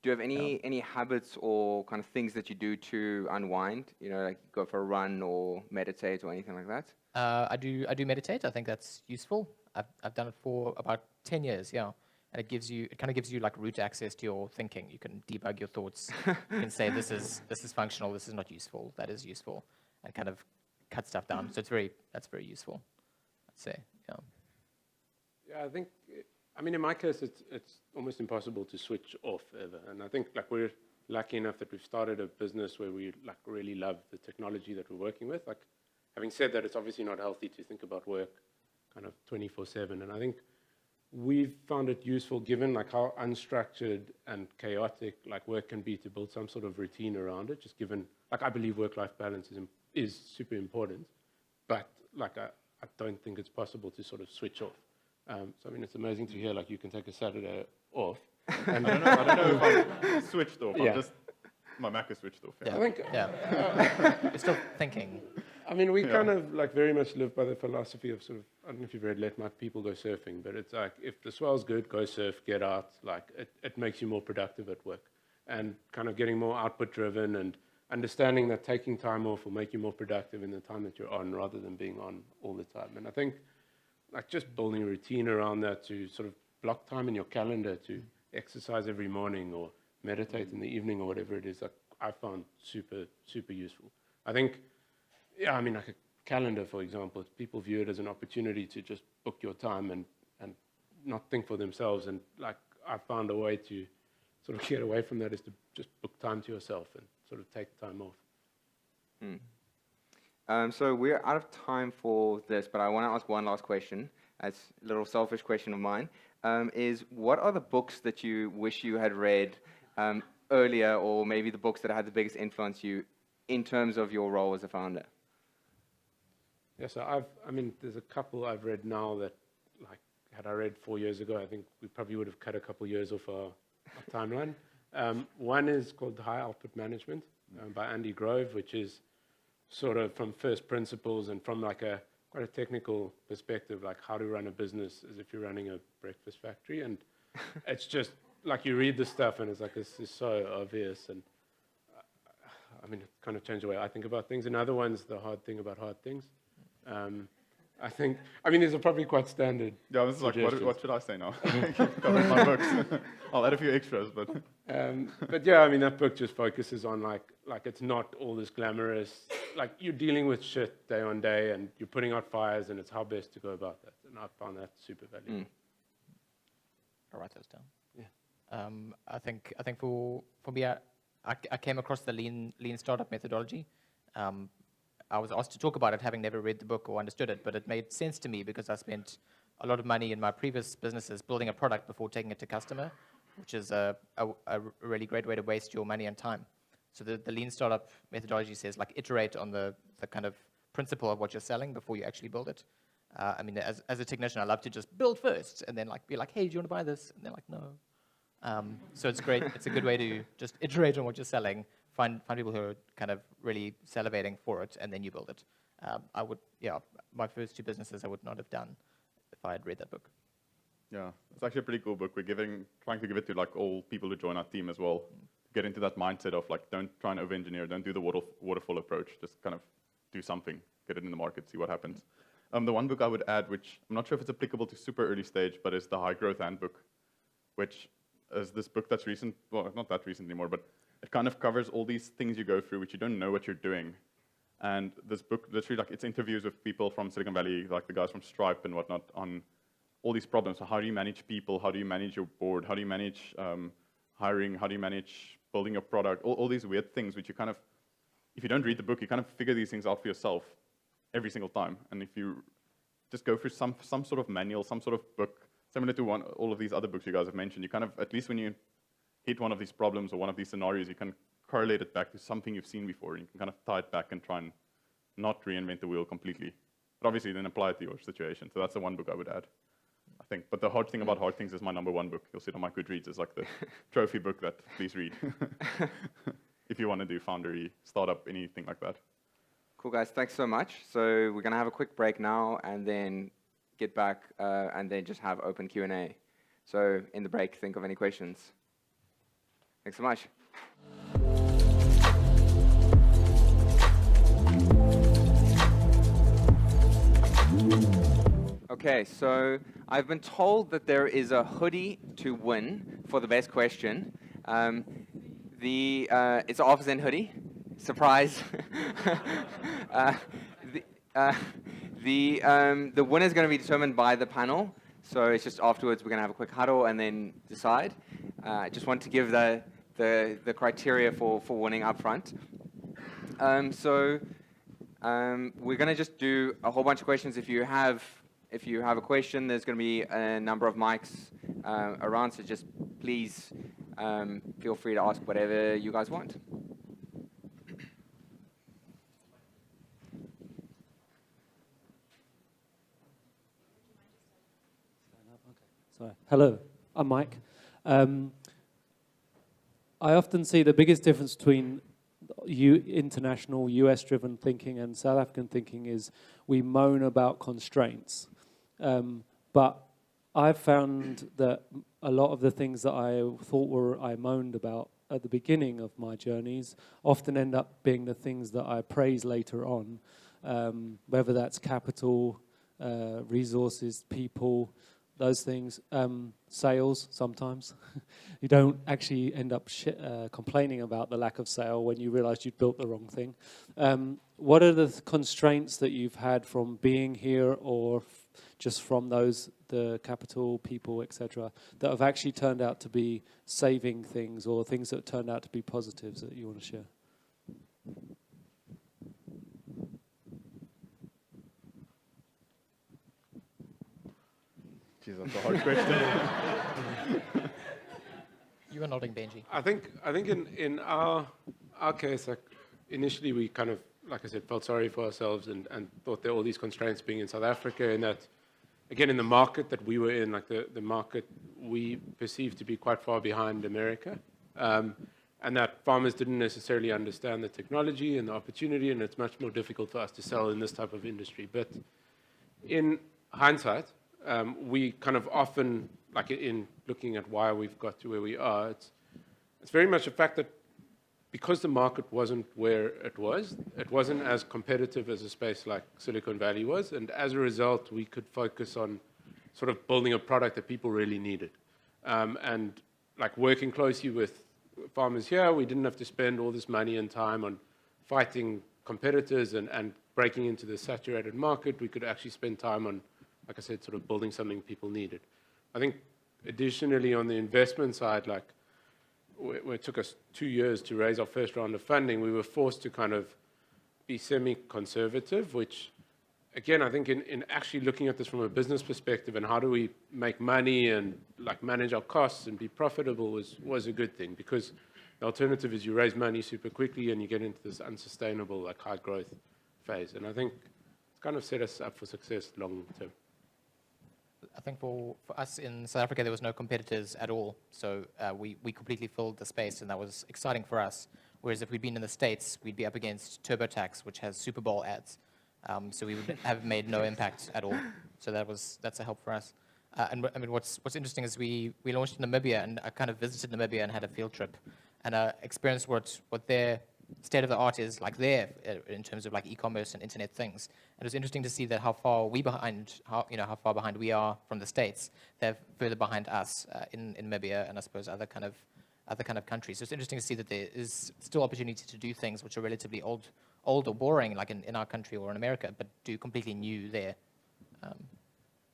Do you have any habits or kind of things that you do to unwind? Like go for a run or meditate or anything like that? I do meditate. I think that's useful. I've done it for about 10 years. Yeah. And it kind of gives you like root access to your thinking. You can debug your thoughts. You can say this is functional, this is not useful, that is useful, and kind of cut stuff down. So that's very useful, I'd say. Yeah. Yeah, I think. I mean, in my case, it's almost impossible to switch off ever. And I think like we're lucky enough that we've started a business where we like really love the technology that we're working with. Like, having said that, it's obviously not healthy to think about work kind of 24/7. And I think we've found it useful, given like how unstructured and chaotic like work can be, to build some sort of routine around it. Just given, like, I believe work-life balance is super important, but like I don't think it's possible to sort of switch off. So I mean, it's amazing to hear like you can take a Saturday off. And I don't know if I'm switched off. Yeah. My Mac is switched off. Yeah. I think. You're still thinking. I mean, we kind of like very much live by the philosophy of sort of, I don't know if you've read Let My People Go Surfing, but it's like, if the swell's good, go surf, get out. Like, it makes you more productive at work, and kind of getting more output driven, and understanding that taking time off will make you more productive in the time that you're on, rather than being on all the time. And I think like just building a routine around that, to sort of block time in your calendar to exercise every morning or meditate in the evening or whatever it is, like, I found super, super useful. I think, yeah, I mean, like a calendar, for example, people view it as an opportunity to just book your time and not think for themselves. And like, I found a way to sort of get away from that, is to just book time to yourself and sort of take time off. So we're out of time for this, but I want to ask one last question. It's a little selfish question of mine. Is what are the books that you wish you had read earlier, or maybe the books that had the biggest influence you in terms of your role as a founder? Yeah, so I mean, there's a couple I've read now that, like, had I read 4 years ago, I think we probably would have cut a couple years off our timeline. One is called High Output Management by Andy Grove, which is sort of from first principles and from like quite a technical perspective, like how to run a business as if you're running a breakfast factory. And it's just like, you read the stuff and it's like, this is so obvious. And I mean, it kind of changed the way I think about things. Another one's The Hard Thing About Hard Things. I mean, these are probably quite standard. Yeah, this is like, what should I say now? Covered my books. I'll add a few extras, but yeah, I mean, that book just focuses on like it's not all this glamorous. Like, you're dealing with shit day on day, and you're putting out fires, and it's how best to go about that. And I found that super valuable. I'll write those down. Yeah. I think for me, I came across the lean startup methodology. I was asked to talk about it, having never read the book or understood it, but it made sense to me because I spent a lot of money in my previous businesses building a product before taking it to customer, which is a really great way to waste your money and time. So the lean startup methodology says, like, iterate on the kind of principle of what you're selling before you actually build it. I mean, as a technician, I love to just build first and then like be like, hey, do you want to buy this? And they're like, no. So it's great. It's a good way to just iterate on what you're selling. Find people who are kind of really salivating for it, and then you build it. My first two businesses I would not have done if I had read that book. Yeah, it's actually a pretty cool book. We're trying to give it to like all people who join our team as well. Get into that mindset of like, don't try and over-engineer, don't do the waterfall approach. Just kind of do something, get it in the market, see what happens. The one book I would add, which I'm not sure if it's applicable to super early stage, but is the High Growth Handbook, which is this book that's recent, well, not that recent anymore, but it kind of covers all these things you go through which you don't know what you're doing. And this book, literally, like, it's interviews with people from Silicon Valley, like the guys from Stripe and whatnot, on all these problems. So how do you manage people? How do you manage your board? How do you manage hiring? How do you manage building a product? All these weird things which you kind of, if you don't read the book, you kind of figure these things out for yourself every single time. And if you just go through some sort of manual, some sort of book, similar to all of these other books you guys have mentioned, you kind of, at least when you hit one of these problems or one of these scenarios, you can correlate it back to something you've seen before. And you can kind of tie it back and try and not reinvent the wheel completely. But obviously then apply it to your situation. So that's the one book I would add, I think. But the hard thing about hard things is my #1 book. You'll see it on my Goodreads. It's like the trophy book that please read. If you want to do foundery, startup, anything like that. Cool, guys. Thanks so much. So we're going to have a quick break now and then get back and then just have open Q&A. So in the break, think of any questions. Thanks so much. Okay, so I've been told that there is a hoodie to win for the best question. It's an OfferZen hoodie. Surprise. The winner is going to be determined by the panel. So it's just afterwards we're going to have a quick huddle and then decide. I just want to give the criteria for winning up front. We're going to just do a whole bunch of questions. If you have a question, there's going to be a number of mics around, so just please feel free to ask whatever you guys want. Sorry. Hello, I'm Mike. I often see the biggest difference between international US-driven thinking and South African thinking is we moan about constraints. But I've found that a lot of the things that I thought I moaned about at the beginning of my journeys often end up being the things that I praise later on, whether that's capital, resources, people, those things, sales sometimes. You don't actually end up complaining about the lack of sale when you realize you'd built the wrong thing. What are the constraints that you've had from being here or just from the capital, people, etc., that have actually turned out to be saving things or things that turned out to be positives that you want to share? Jeez, that's a hard question. You were nodding, Benji. I think in our case, like initially we kind of, like I said, felt sorry for ourselves and thought there were all these constraints being in South Africa, and that, again, in the market that we were in, like the market we perceived to be quite far behind America, and that farmers didn't necessarily understand the technology and the opportunity, and it's much more difficult for us to sell in this type of industry. But in hindsight, we kind of often, like in looking at why we've got to where we are, it's very much a fact that because the market wasn't where it wasn't as competitive as a space like Silicon Valley was, and as a result, we could focus on sort of building a product that people really needed. And like working closely with farmers here, we didn't have to spend all this money and time on fighting competitors and breaking into the saturated market. We could actually spend time on, like I said, sort of building something people needed. I think additionally on the investment side, like where it took us 2 years to raise our first round of funding, we were forced to kind of be semi-conservative, which, again, I think in actually looking at this from a business perspective and how do we make money and like manage our costs and be profitable was a good thing, because the alternative is you raise money super quickly and you get into this unsustainable, like high growth phase. And I think it's kind of set us up for success long term. I think for us in South Africa, there was no competitors at all. So we completely filled the space, and that was exciting for us. Whereas if we'd been in the States, we'd be up against TurboTax, which has Super Bowl ads. So we would have made no impact at all. So that's a help for us. And I mean, what's interesting is we launched in Namibia, and I kind of visited Namibia and had a field trip, and experienced what their state of the art is like there in terms of like e-commerce and internet things. And it was interesting to see that how far behind we are from the States. They're further behind us in Namibia and I suppose other kind of countries. So it's interesting to see that there is still opportunity to do things which are relatively old or boring, like in our country or in America, but do completely new there.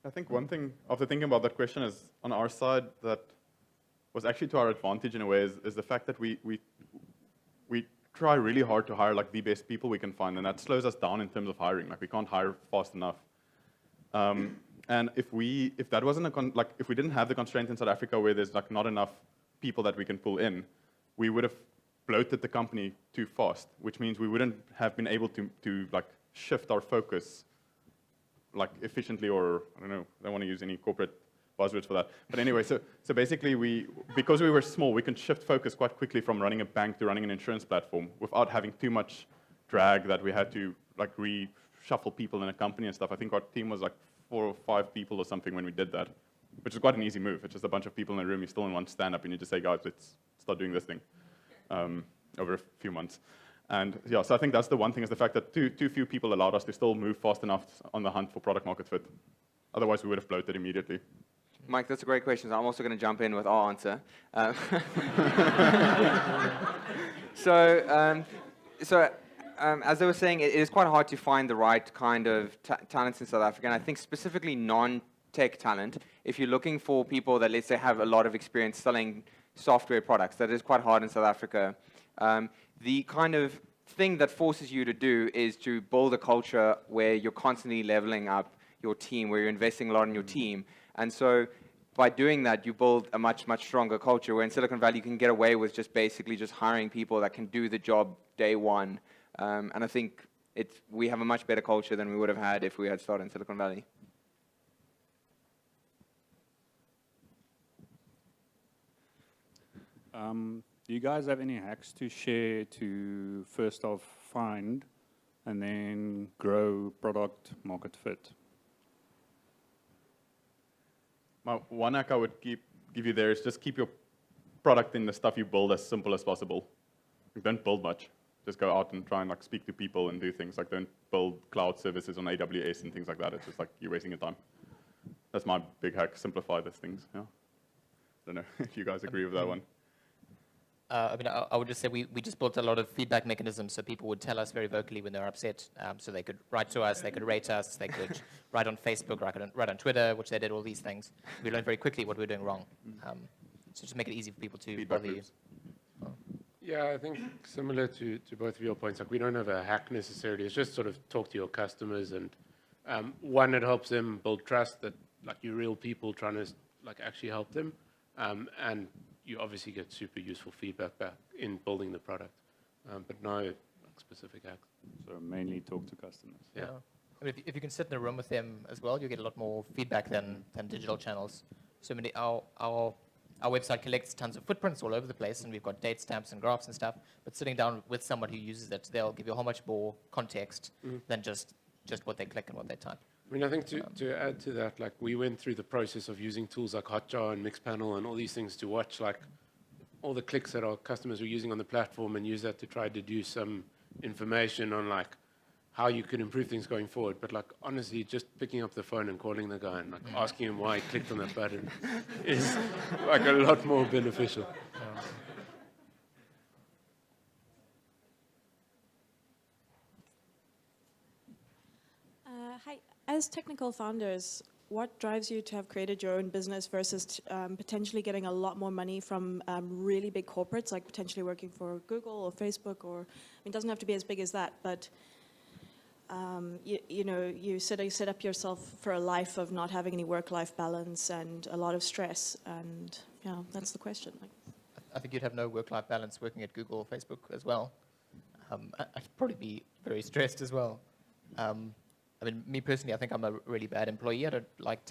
I think one thing, after thinking about that question, is on our side that was actually to our advantage in a way is the fact that we try really hard to hire like the best people we can find, and that slows us down in terms of hiring. Like we can't hire fast enough. And if we didn't have the constraint in South Africa where there's like not enough people that we can pull in, we would have bloated the company too fast, which means we wouldn't have been able to like shift our focus like efficiently, or I don't know, I don't want to use any corporate buzzwords for that. But anyway, so basically because we were small, we can shift focus quite quickly from running a bank to running an insurance platform without having too much drag that we had to like reshuffle people in a company and stuff. I think our team was like 4 or 5 people or something when we did that, which is quite an easy move. It's just a bunch of people in a room, you're still in one stand-up, and you just say, guys, let's start doing this thing over a few months. And yeah, so I think that's the one thing, is the fact that too few people allowed us to still move fast enough on the hunt for product market fit. Otherwise, we would have bloated immediately. Mike, that's a great question. So I'm also going to jump in with our answer. As I was saying, it is quite hard to find the right kind of talents in South Africa, and I think specifically non-tech talent. If you're looking for people that, let's say, have a lot of experience selling software products, that is quite hard in South Africa. The kind of thing that forces you to do is to build a culture where you're constantly leveling up your team, where you're investing a lot in your team. And so by doing that, you build a much, much stronger culture, where in Silicon Valley you can get away with basically just hiring people that can do the job day one. And I think we have a much better culture than we would have had if we had started in Silicon Valley. Do you guys have any hacks to share to first off find and then grow product market fit? One hack I would give you there is just keep your product and the stuff you build as simple as possible. Don't build much. Just go out and try and like speak to people and do things. Like don't build cloud services on AWS and things like that. It's just like you're wasting your time. That's my big hack. Simplify these things. Yeah. I don't know if you guys agree with that one. I would just say we just built a lot of feedback mechanisms, so people would tell us very vocally when they're upset. So they could write to us, they could rate us, they could write on Facebook, write on Twitter, which they did all these things. We learned very quickly what we were doing wrong. So just make it easy for people to bother you. Yeah, I think similar to both of your points, like we don't have a hack necessarily. It's just sort of talk to your customers, and one, it helps them build trust that like you're real people trying to like actually help them, and you obviously get super useful feedback back in building the product, but no like, specific hacks. So mainly talk to customers. Yeah. I mean, if you can sit in a room with them as well, you get a lot more feedback than digital channels. So many our website collects tons of footprints all over the place, and we've got date stamps and graphs and stuff. But sitting down with someone who uses it, they'll give you a whole much more context than just what they click and what they type. I mean, I think to add to that, like we went through the process of using tools like Hotjar and Mixpanel and all these things to watch like all the clicks that our customers were using on the platform, and use that to try to deduce some information on like how you could improve things going forward. But like honestly, just picking up the phone and calling the guy and like asking him why he clicked on that button is like a lot more beneficial. Hi. As technical founders, what drives you to have created your own business versus potentially getting a lot more money from really big corporates, like potentially working for Google or Facebook, or I mean, it doesn't have to be as big as that, but you set up yourself for a life of not having any work-life balance and a lot of stress, and that's the question. I think you'd have no work-life balance working at Google or Facebook as well. I'd probably be very stressed as well. I mean, me personally, I think I'm a really bad employee. I don't like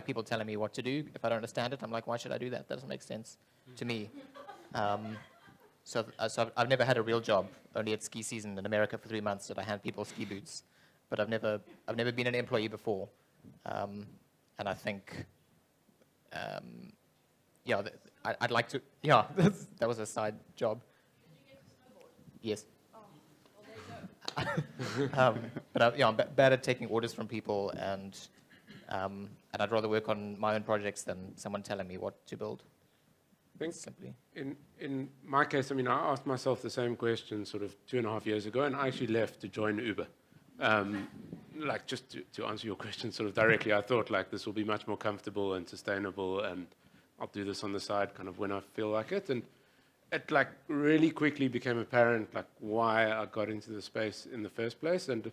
people telling me what to do. If I don't understand it, I'm like, why should I do that? That doesn't make sense to me. So I've never had a real job. Only at ski season in America for 3 months did I hand people ski boots. But I've never been an employee before. And I think, I'd like to. Yeah, that was a side job. Yes. But yeah, I'm bad at taking orders from people, and I'd rather work on my own projects than someone telling me what to build. I think Simply. in my case, I mean, I asked myself the same question sort of 2.5 years ago, and I actually left to join Uber. Like, just to answer your question sort of directly, I thought, like, this will be much more comfortable and sustainable, and I'll do this on the side kind of when I feel like it. And it, like, really quickly became apparent, like, why I got into the space in the first place. And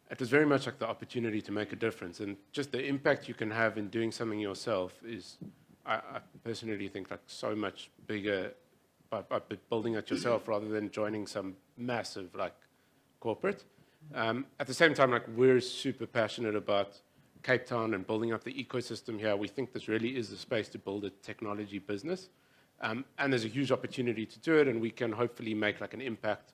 it was very much like the opportunity to make a difference. And just the impact you can have in doing something yourself is, I personally think, like, so much bigger by building it yourself rather than joining some massive, like, corporate. At the same time, like, we're super passionate about Cape Town and building up the ecosystem here. We think this really is the space to build a technology business. And there's a huge opportunity to do it, and we can hopefully make, like, an impact,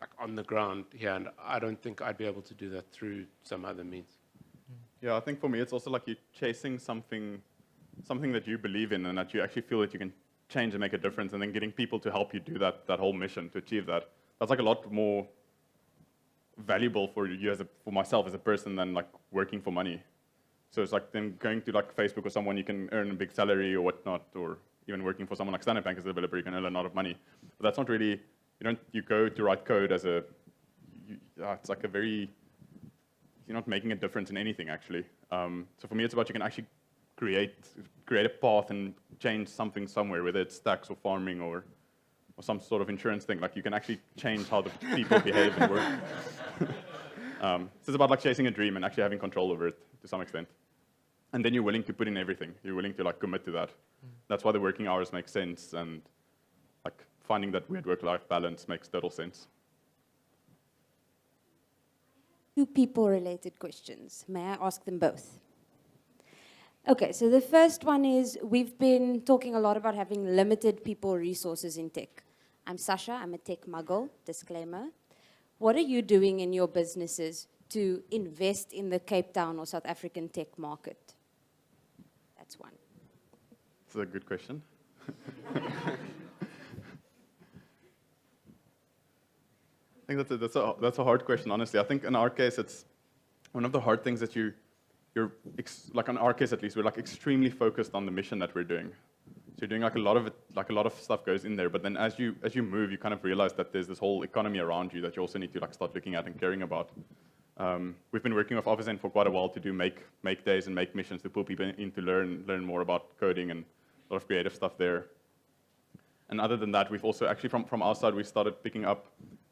like, on the ground here. And I don't think I'd be able to do that through some other means. Yeah, I think for me, it's also like you're chasing something that you believe in and that you actually feel that you can change and make a difference, and then getting people to help you do that whole mission, to achieve that. That's like a lot more valuable for you for myself as a person than like working for money. So it's like then going to like Facebook or someone, you can earn a big salary or whatnot, or even working for someone like Standard Bank as a developer, you can earn a lot of money. But that's not really, you go to write code as it's like you're not making a difference in anything actually. So for me, it's about you can actually create a path and change something somewhere, whether it's tax or farming or some sort of insurance thing. Like, you can actually change how the people behave and work. So it's about like chasing a dream and actually having control over it to some extent. And then you're willing to put in everything. You're willing to like commit to that. That's why the working hours make sense, and like finding that weird work-life balance makes total sense. 2 people-related questions. May I ask them both? Okay, so the first one is, we've been talking a lot about having limited people resources in tech. I'm Sasha, I'm a tech muggle, disclaimer. What are you doing in your businesses to invest in the Cape Town or South African tech market? That's one. That's a good question. I think that's a hard question, honestly. I think in our case, it's one of the hard things that like in our case at least, we're like extremely focused on the mission that we're doing. So you're doing like a lot of it, like a lot of stuff goes in there. But then as you move, you kind of realize that there's this whole economy around you that you also need to like start looking at and caring about. We've been working with OfferZen for quite a while to do make days and make missions to pull people in to learn more about coding and a lot of creative stuff there. And other than that, we've also actually from our side, we started picking up.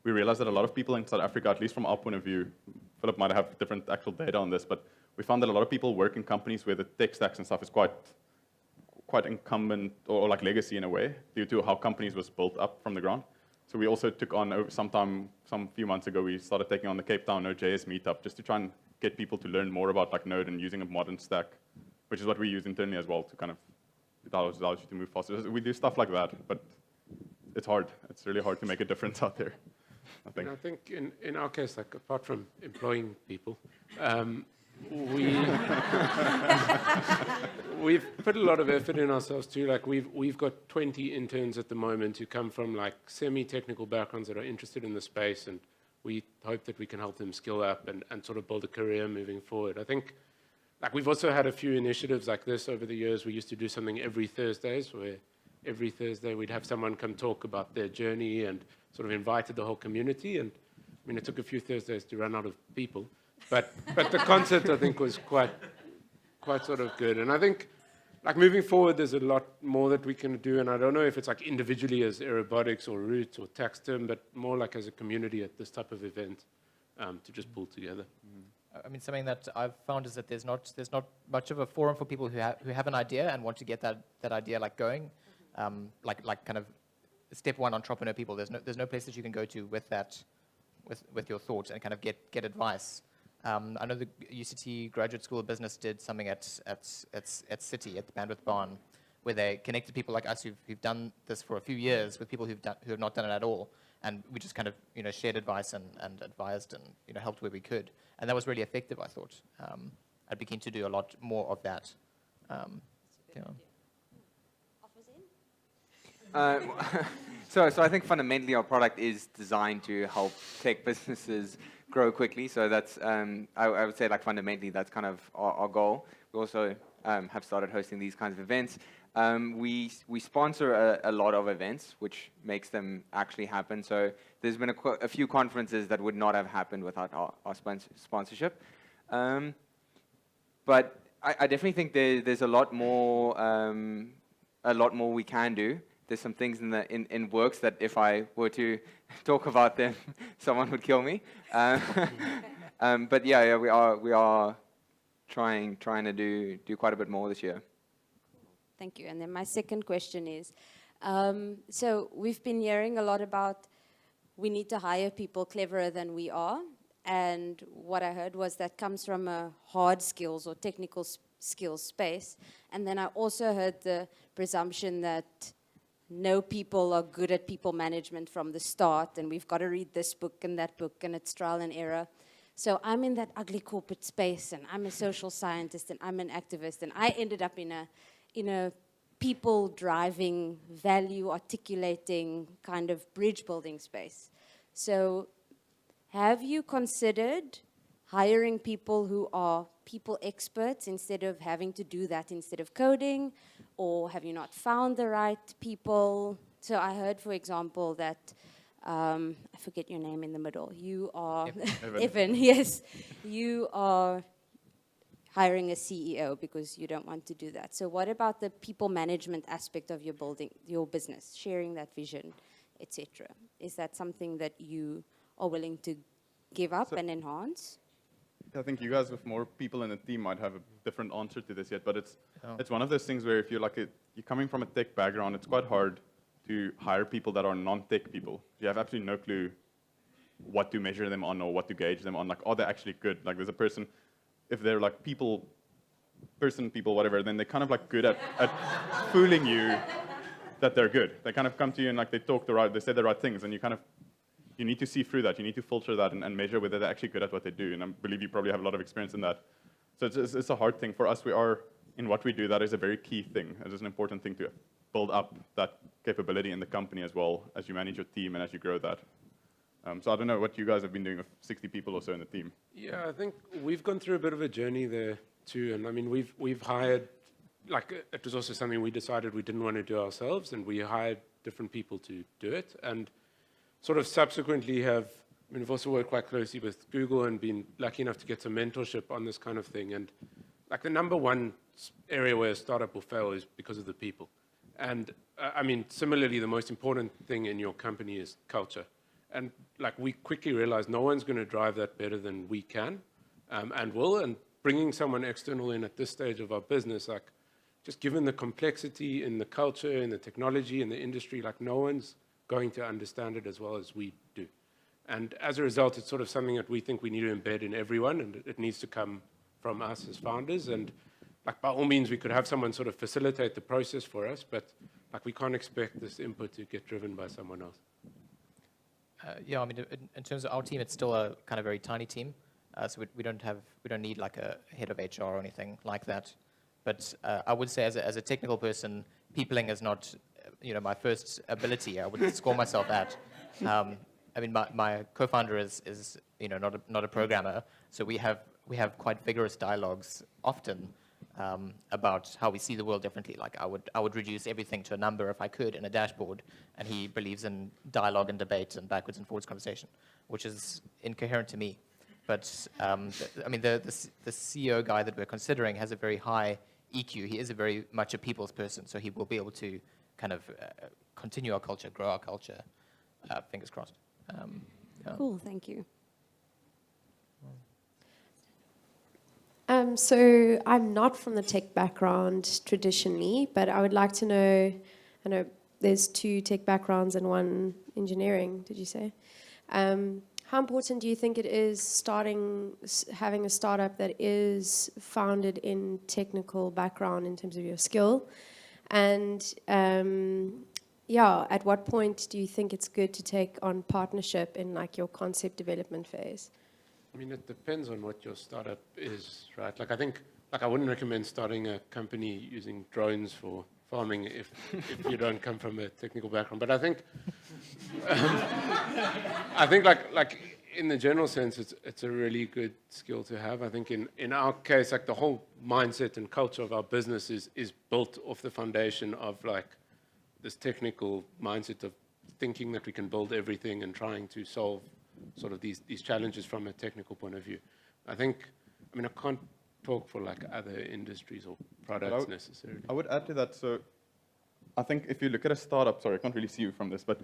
We realized that a lot of people in South Africa, at least from our point of view, Philip might have different actual data on this, but we found that a lot of people work in companies where the tech stacks and stuff is quite incumbent or like legacy in a way, due to how companies was built up from the ground. So we also took on some few months ago, we started taking on the Cape Town Node.js meetup just to try and get people to learn more about like Node and using a modern stack, which is what we use internally as well to kind of allows you to move faster. So we do stuff like that, but it's hard. It's really hard to make a difference out there, I think. And I think in our case, like, apart from employing people, we've put a lot of effort in ourselves too. Like, we've got 20 interns at the moment who come from like semi-technical backgrounds that are interested in the space, and we hope that we can help them skill up and sort of build a career moving forward. I think, like, we've also had a few initiatives like this over the years. We used to do something every Thursdays, where every Thursday we'd have someone come talk about their journey and sort of invited the whole community. And I mean, it took a few Thursdays to run out of people, but the concept, I think, was quite sort of good. And I think, like, moving forward, there's a lot more that we can do. And I don't know if it's like individually as Aerobotics or Roots or TaxTim, but more like as a community at this type of event to just pull together. I mean, something that I've found is that there's not much of a forum for people who have an idea and want to get that idea like going, like kind of step one entrepreneur people. There's no place that you can go to with that, with your thoughts and kind of get advice. I know the UCT Graduate School of Business did something at City, at the Bandwidth Barn, where they connected people like us who've done this for a few years with people who have not done it at all, and we just kind of shared advice and advised and helped where we could, and that was really effective. I thought I'd be keen to do a lot more of that. So I think fundamentally our product is designed to help tech businesses grow quickly. So that's, I would say like fundamentally that's kind of our goal. We also have started hosting these kinds of events. We sponsor a lot of events, which makes them actually happen. So there's been a few conferences that would not have happened without our sponsorship. But I definitely think there's a lot more we can do. There's some things in works that if I were to talk about them, someone would kill me. But yeah, we are trying to do quite a bit more this year. Thank you. And then my second question is, so we've been hearing a lot about we need to hire people cleverer than we are. And what I heard was that comes from a hard skills or technical skills space. And then I also heard the presumption that no people are good at people management from the start, and we've got to read this book and that book, and it's trial and error. So I'm in that ugly corporate space, and I'm a social scientist, and I'm an activist, and I ended up in a people-driving, value-articulating kind of bridge-building space. So have you considered hiring people who are people experts instead of having to do that instead of coding? Or have you not found the right people? So I heard, for example, that, I forget your name in the middle. You are, Evan, yes. You are hiring a CEO because you don't want to do that. So what about the people management aspect of your business, sharing that vision, etc.? Is that something that you are willing to give up and enhance? I think you guys with more people in the team might have a different answer to this yet, but it's one of those things where if you're you're coming from a tech background, it's quite hard to hire people that are non-tech people. You have absolutely no clue what to measure them on or what to gauge them on. Like, are they actually good? Like, there's a person, if they're like people, whatever, then they're kind of like good at fooling you that they're good. They kind of come to you and like they say the right things, and you need to see through that. You need to filter that and measure whether they're actually good at what they do. And I believe you probably have a lot of experience in that. So it's a hard thing. For us, in what we do, that is a very key thing. It is an important thing to build up that capability in the company as well as you manage your team and as you grow that. So I don't know what you guys have been doing with 60 people or so in the team. Yeah, I think we've gone through a bit of a journey there too. And I mean, we've hired, it was also something we decided we didn't want to do ourselves, and we hired different people to do it. And sort of subsequently we've also worked quite closely with Google and been lucky enough to get some mentorship on this kind of thing. And like the number one area where a startup will fail is because of the people. And I mean, similarly, the most important thing in your company is culture. And like we quickly realized no one's going to drive that better than we can and will. And bringing someone external in at this stage of our business, like just given the complexity in the culture, in the technology, in the industry, like no one's going to understand it as well as we do. And as a result, it's sort of something that we think we need to embed in everyone, and it needs to come from us as founders. And like by all means, we could have someone sort of facilitate the process for us, but like we can't expect this input to get driven by someone else. Yeah, I mean, in terms of our team, it's still a kind of very tiny team. So we don't need like a head of HR or anything like that. But I would say as a technical person, peopling is not my first ability. I would score myself at. I mean, my co-founder is not a programmer, so we have quite vigorous dialogues often about how we see the world differently. Like I would reduce everything to a number if I could in a dashboard, and he believes in dialogue and debate and backwards and forwards conversation, which is incoherent to me. But I mean, the CEO guy that we're considering has a very high EQ. He is very much a people's person, so he will be able to kind of continue our culture, grow our culture. Fingers crossed. Yeah. Cool, thank you. So I'm not from the tech background traditionally, but I would like to know, I know there's 2 tech backgrounds and 1 engineering, did you say? How important do you think it is having a startup that is founded in technical background in terms of your skill? And at what point do you think it's good to take on partnership in like your concept development phase? I mean, it depends on what your startup is, right? Like I think, I wouldn't recommend starting a company using drones for farming if you don't come from a technical background. But I think I think like in the general sense, it's a really good skill to have. I think in our case, like the whole mindset and culture of our business is built off the foundation of like this technical mindset of thinking that we can build everything and trying to solve sort of these challenges from a technical point of view. I can't talk for like other industries or products necessarily. I would add to that. So I think if you look at a startup, sorry, I can't really see you from this, but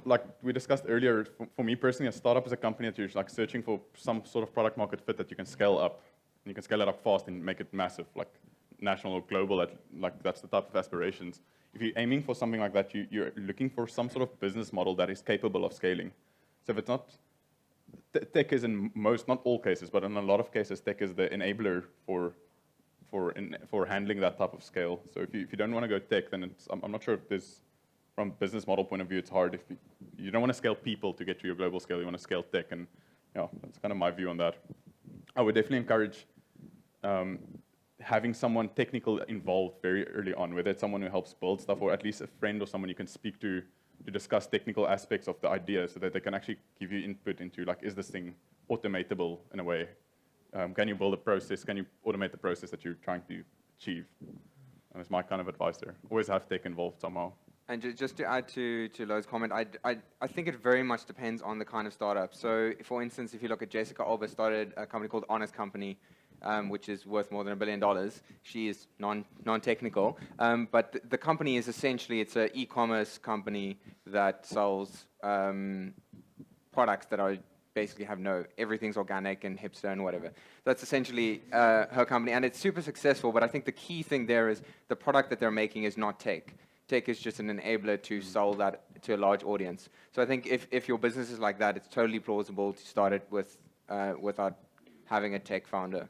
like we discussed earlier, for me personally, a startup is a company that you're like searching for some sort of product market fit that you can scale up. And you can scale it up fast and make it massive, like national or global, like that's the type of aspirations. If you're aiming for something like that, you're looking for some sort of business model that is capable of scaling. So if it's not, tech is in most, not all cases, but in a lot of cases, tech is the enabler for handling that type of scale. So if you don't want to go tech, then I'm not sure if there's, from a business model point of view, it's hard. If you don't want to scale people to get to your global scale, you want to scale tech, and that's kind of my view on that. I would definitely encourage having someone technical involved very early on, whether it's someone who helps build stuff or at least a friend or someone you can speak to discuss technical aspects of the idea so that they can actually give you input into, like, is this thing automatable in a way? Can you build a process? Can you automate the process that you're trying to achieve? And that's my kind of advice there. Always have tech involved somehow. And just to add to Louw's comment, I think it very much depends on the kind of startup. So, for instance, if you look at Jessica Alba, started a company called Honest Company, which is worth more than $1 billion. She is non-technical, but the company is essentially, it's an e-commerce company that sells products that are basically everything's organic and hipster and whatever. That's essentially her company, and it's super successful, but I think the key thing there is the product that they're making is not tech. Tech is just an enabler to sell that to a large audience. So I think if your business is like that, it's totally plausible to start it without having a tech founder.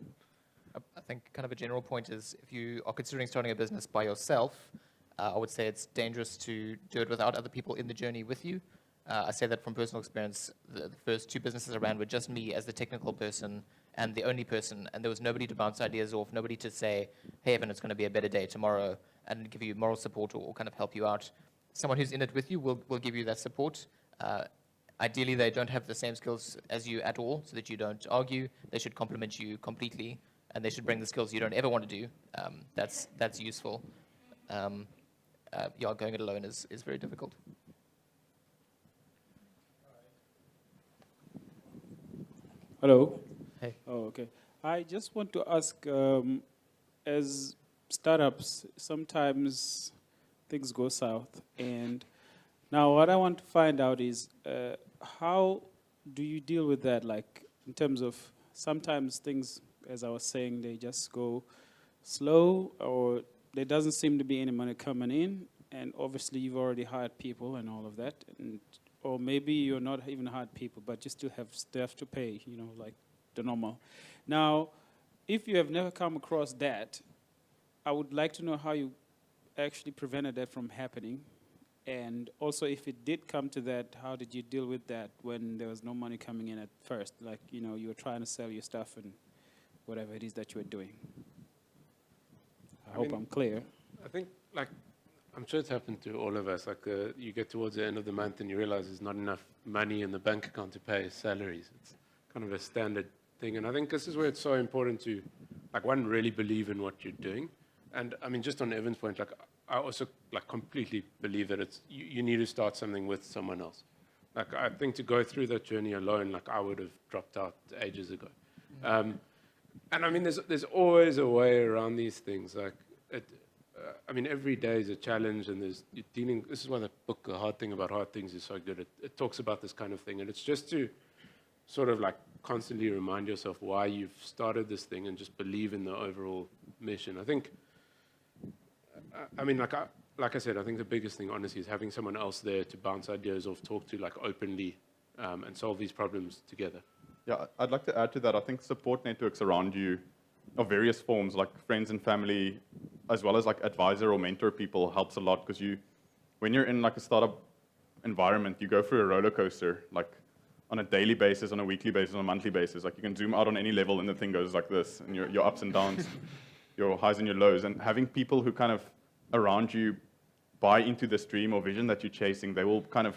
I think kind of a general point is if you are considering starting a business by yourself, I would say it's dangerous to do it without other people in the journey with you. I say that from personal experience. The first 2 businesses I ran were just me as the technical person and the only person, and there was nobody to bounce ideas off, nobody to say, hey, Evan, it's going to be a better day tomorrow, and give you moral support or kind of help you out. Someone who's in it with you will give you that support. Ideally, they don't have the same skills as you at all, so that you don't argue. They should complement you completely, and they should bring the skills you don't ever want to do. That's useful. Going it alone is very difficult. Hello. Hey. Oh, okay. I just want to ask, as startups, sometimes things go south. And now what I want to find out is, how do you deal with that? Like, in terms of sometimes things, as I was saying, they just go slow, or there doesn't seem to be any money coming in. And obviously you've already hired people and all of that. Or maybe you're not even hired people, but you still have staff to pay, like the normal. Now, if you have never come across that, I would like to know how you actually prevented that from happening. And also, if it did come to that, how did you deal with that when there was no money coming in at first? Like, you were trying to sell your stuff and whatever it is that you were doing. I hope I'm clear. I think, I'm sure it's happened to all of us. Like, you get towards the end of the month and you realize there's not enough money in the bank account to pay salaries. It's kind of a standard thing. And I think this is where it's so important to, one, really believe in what you're doing. And, just on Evan's point, I also, completely believe that you need to start something with someone else. I think to go through that journey alone, I would have dropped out ages ago. And, there's always a way around these things. Every day is a challenge, and you're dealing. This is why the book, The Hard Thing About Hard Things, is so good. It talks about this kind of thing, and it's just to sort of constantly remind yourself why you've started this thing and just believe in the overall mission. I think, like I said, I think the biggest thing, honestly, is having someone else there to bounce ideas off, talk to openly, and solve these problems together. Yeah, I'd like to add to that. I think support networks around you of various forms, like friends and family, as well as advisor or mentor people, helps a lot, because when you're in a startup environment, you go through a roller coaster, on a daily basis, on a weekly basis, on a monthly basis. You can zoom out on any level and the thing goes like this, and your ups and downs, your highs and your lows. And having people who kind of around you buy into this dream or vision that you're chasing, they will kind of,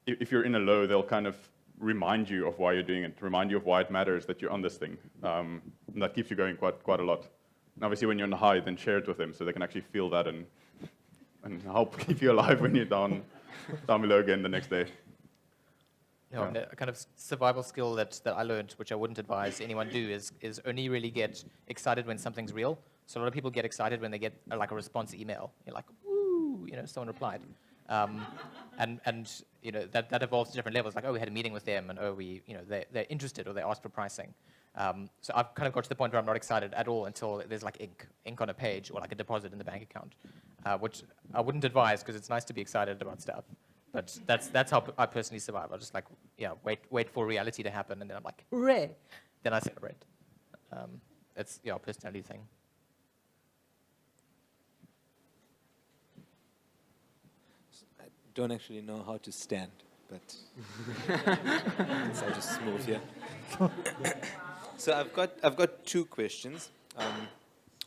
if you're in a low, they'll kind of remind you of why you're doing it, remind you of why it matters that you're on this thing. And that keeps you going quite a lot. And obviously, when you're on the high, then share it with them so they can actually feel that and help keep you alive when you're down below again the next day. No, and a kind of survival skill that I learned, which I wouldn't advise anyone do, is only really get excited when something's real. So a lot of people get excited when they get like a response email. You're like, woo, someone replied. And that evolves to different levels. Like, oh, we had a meeting with them, and oh, they're interested, or they asked for pricing. So I've kind of got to the point where I'm not excited at all until there's like ink on a page or like a deposit in the bank account, which I wouldn't advise because it's nice to be excited about stuff. But that's how I personally survive. I'll just wait for reality to happen, and then I'm like, hooray! Then I celebrate. It's a personality thing. I don't actually know how to stand, but I'll just move here. So I've got two questions.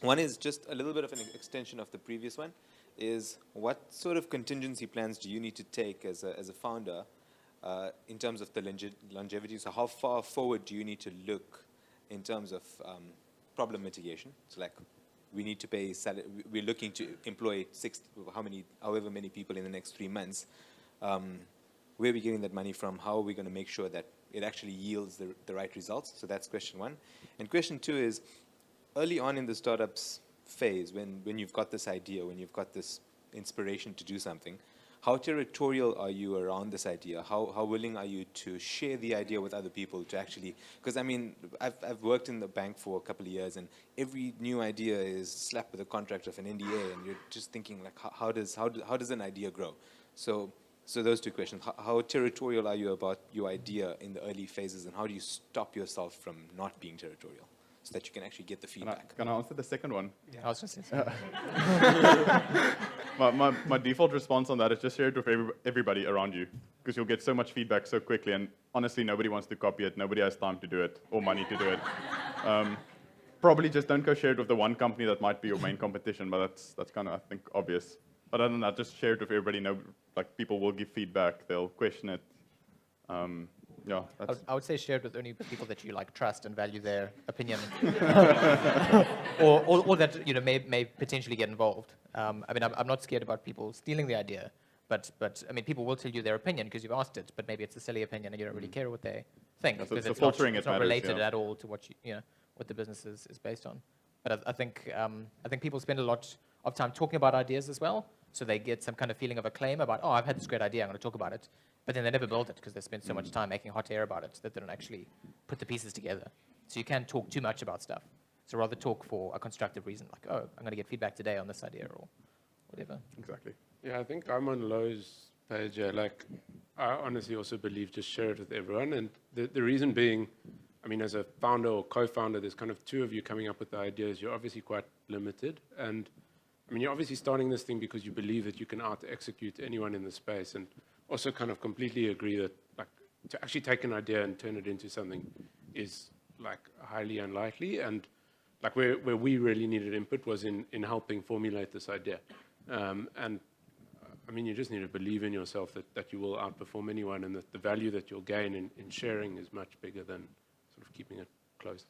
One is just a little bit of an extension of the previous one. Is what sort of contingency plans do you need to take as a founder in terms of the longevity? So how far forward do you need to look in terms of problem mitigation? So like we need to pay we're looking to employ however many people in the next 3 months. Where are we getting that money from? How are we going to make sure that it actually yields the right results? So that's question one. And question two is, early on in the startups phase, when you've got this idea, when you've got this inspiration to do something, how territorial are you around this idea? How willing are you to share the idea with other people to actually, because I mean, I've worked in the bank for a couple of years, and every new idea is slapped with a contract of an NDA, and you're just thinking like, how does an idea grow? So those two questions. How territorial are you about your idea in the early phases, and how do you stop yourself from not being territorial, so that you can actually get the feedback? Can I answer the second one? Yeah. I was just saying. My default response on that is just share it with everybody around you, because you'll get so much feedback so quickly, and honestly, nobody wants to copy it. Nobody has time to do it or money to do it. Probably just don't go share it with the one company that might be your main competition, but that's kind of, I think, obvious. But other than that, just share it with everybody. Like people will give feedback. They'll question it. I would say share it with only people that you like trust and value their opinion, or that may potentially get involved. I mean, I'm not scared about people stealing the idea, but I mean, people will tell you their opinion because you've asked it, but maybe it's a silly opinion and you don't really care what they think because it's not related at all to what what the business is based on. But I think people spend a lot of time talking about ideas as well, so they get some kind of feeling of acclaim about, oh, I've had this great idea, I'm going to talk about it. But then they never build it because they spend so much time making hot air about it that they don't actually put the pieces together. So you can't talk too much about stuff. So rather talk for a constructive reason, like, oh, I'm going to get feedback today on this idea or whatever. Exactly. Yeah, I think I'm on Louw's page. Like, I honestly also believe just share it with everyone. And the reason being, I mean, as a founder or co-founder, there's kind of two of you coming up with the ideas. You're obviously quite limited. And I mean, you're obviously starting this thing because you believe that you can out-execute anyone in the space, and also kind of completely agree that like to actually take an idea and turn it into something is like highly unlikely. And like where we really needed input was in helping formulate this idea. And I mean, you just need to believe in yourself that you will outperform anyone, and that the value that you'll gain in sharing is much bigger than sort of keeping it closed.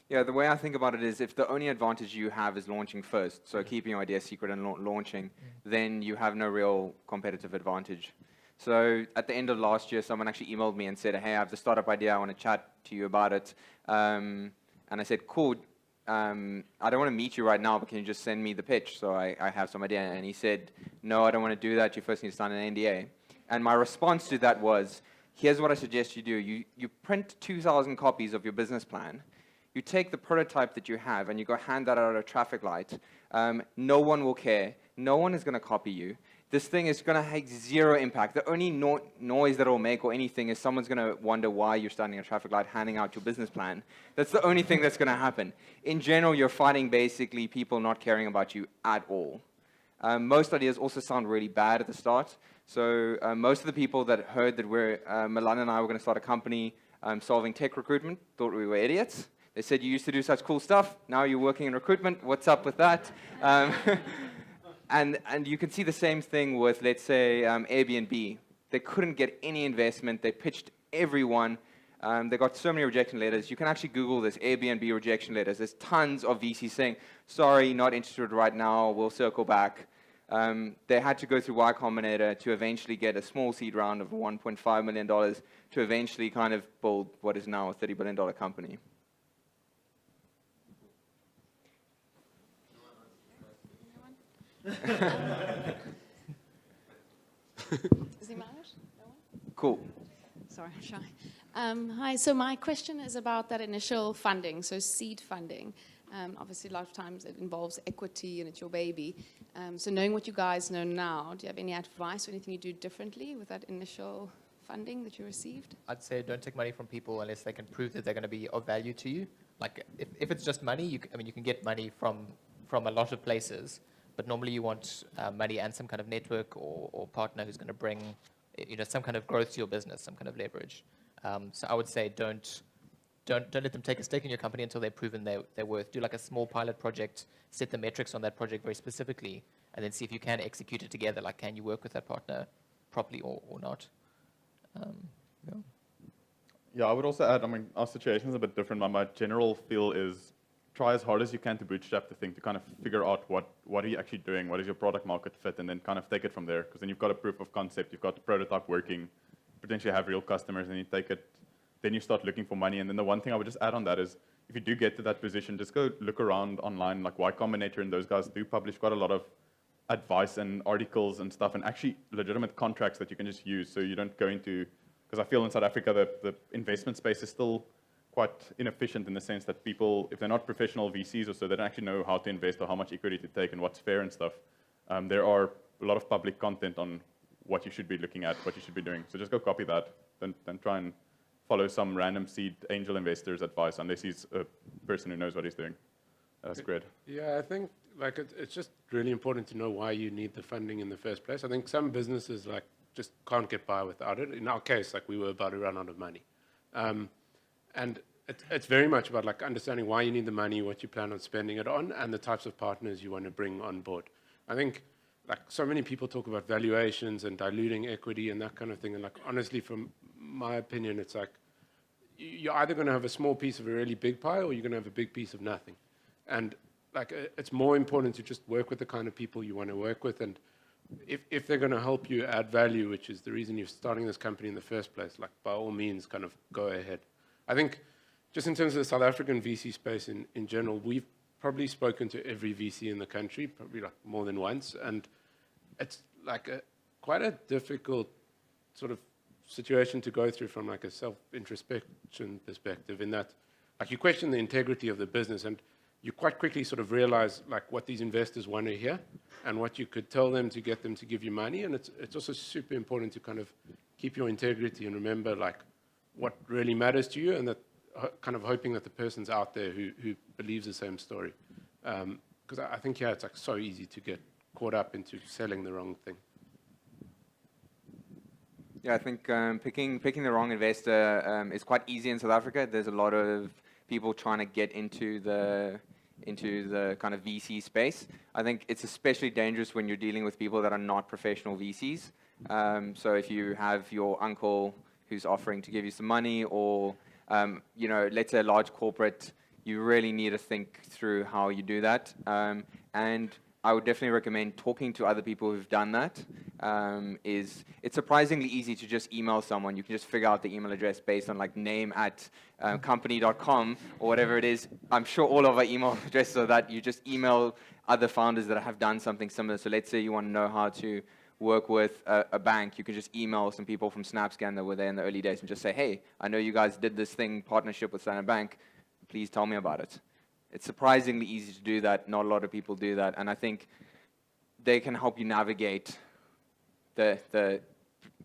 Yeah, the way I think about it is if the only advantage you have is launching first, so keeping your idea secret and launching, then you have no real competitive advantage. So at the end of last year, someone actually emailed me and said, hey, I have the startup idea, I want to chat to you about it. And I said, cool, I don't want to meet you right now, but can you just send me the pitch so I have some idea? And he said, no, I don't want to do that, you first need to sign an NDA. And my response to that was, here's what I suggest you do. You print 2,000 copies of your business plan. You take the prototype that you have and you go hand that out at a traffic light. No one will care. No one is going to copy you. This thing is going to have zero impact. The only noise that it will make or anything is someone's going to wonder why you're standing at a traffic light handing out your business plan. That's the only thing that's going to happen. In general, you're fighting basically people not caring about you at all. Most ideas also sound really bad at the start. So most of the people that heard that Milan and I were going to start a company solving tech recruitment thought we were idiots. They said, you used to do such cool stuff. Now you're working in recruitment. What's up with that? And you can see the same thing with, let's say, Airbnb. They couldn't get any investment. They pitched everyone. They got so many rejection letters. You can actually Google this, Airbnb rejection letters. There's tons of VCs saying, sorry, not interested right now, we'll circle back. They had to go through Y Combinator to eventually get a small seed round of $1.5 million to eventually kind of build what is now a $30 billion company. Is he managed? No one? Cool. Sorry, I'm shy. Hi, so my question is about that initial funding, so seed funding. Obviously, a lot of times it involves equity and it's your baby. So knowing what you guys know now, do you have any advice or anything you do differently with that initial funding that you received? I'd say don't take money from people unless they can prove that they're going to be of value to you. Like if it's just money, you can get money from a lot of places, but normally you want money and some kind of network or partner who's going to bring some kind of growth to your business, some kind of leverage. So I would say don't let them take a stake in your company until they've proven their worth. Do like a small pilot project, set the metrics on that project very specifically, and then see if you can execute it together. Like, can you work with that partner properly or not? Yeah, I would also add, our situation is a bit different, but my general feel is try as hard as you can to bootstrap the thing, to kind of figure out what are you actually doing, what is your product market fit, and then kind of take it from there. Because then you've got a proof of concept, you've got the prototype working, potentially have real customers, and you take it, then you start looking for money. And then the one thing I would just add on that is, if you do get to that position, just go look around online, like Y Combinator and those guys do publish quite a lot of advice and articles and stuff, and actually legitimate contracts that you can just use, so you don't go into, because I feel in South Africa the investment space is still quite inefficient in the sense that people, if they're not professional VCs or so, they don't actually know how to invest or how much equity to take and what's fair and stuff. There are a lot of public content on what you should be looking at, what you should be doing. So just go copy that. Don't try and follow some random seed angel investor's advice unless he's a person who knows what he's doing. That's great. Yeah, I think it's just really important to know why you need the funding in the first place. I think some businesses just can't get by without it. In our case, we were about to run out of money. And it's very much about understanding why you need the money, what you plan on spending it on, and the types of partners you want to bring on board. I think so many people talk about valuations and diluting equity and that kind of thing. And honestly, from my opinion, it's you're either going to have a small piece of a really big pie or you're going to have a big piece of nothing. And it's more important to just work with the kind of people you want to work with. And if they're going to help you add value, which is the reason you're starting this company in the first place, by all means, kind of go ahead. I think just in terms of the South African VC space in general, we've probably spoken to every VC in the country, probably more than once, and it's quite a difficult sort of situation to go through from a self-introspection perspective, in that you question the integrity of the business, and you quite quickly sort of realize what these investors want to hear and what you could tell them to get them to give you money. And it's also super important to kind of keep your integrity and remember what really matters to you, and that kind of hoping that the person's out there who believes the same story. Because I think, it's so easy to get caught up into selling the wrong thing. Yeah, I think picking the wrong investor is quite easy in South Africa. There's a lot of people trying to get into the kind of VC space. I think it's especially dangerous when you're dealing with people that are not professional VCs. So if you have your uncle who's offering to give you some money, or let's say a large corporate, you really need to think through how you do that. And I would definitely recommend talking to other people who've done that. It's surprisingly easy to just email someone. You can just figure out the email address based on name@company.com or whatever it is. I'm sure all of our email addresses are that. You just email other founders that have done something similar. So let's say you want to know how to work with a bank. You can just email some people from SnapScan that were there in the early days and just say, hey, I know you guys did this thing, partnership with Standard Bank. Please tell me about it. It's surprisingly easy to do that. Not a lot of people do that. And I think they can help you navigate the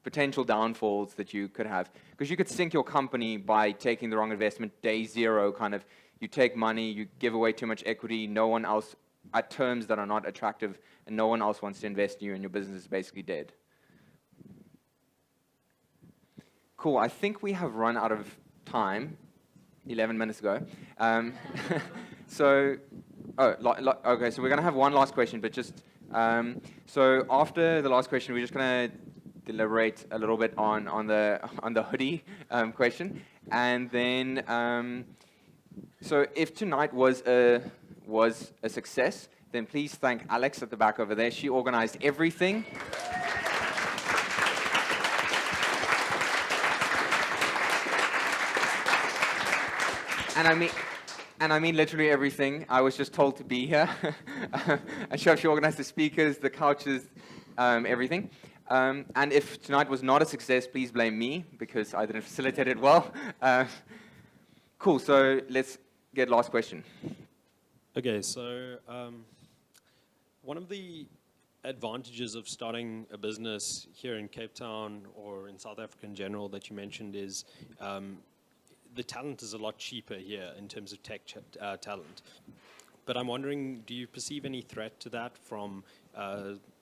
potential downfalls that you could have. Because you could sink your company by taking the wrong investment, day zero, kind of. You take money, you give away too much equity, no one else, at terms that are not attractive, and no one else wants to invest in you, and your business is basically dead. Cool, I think we have run out of time 11 minutes ago. Okay, so we're going to have one last question, but just So after the last question, we're just going to deliberate a little bit on the hoodie question, and then so if tonight was a success, then please thank Alex at the back over there. She organized everything. And I mean literally everything. I was just told to be here. And she organized the speakers, the couches, everything. And if tonight was not a success, please blame me, because I didn't facilitate it well. Cool, so let's get last question. Okay, so one of the advantages of starting a business here in Cape Town or in South Africa in general that you mentioned is the talent is a lot cheaper here in terms of tech talent. But I'm wondering, do you perceive any threat to that from,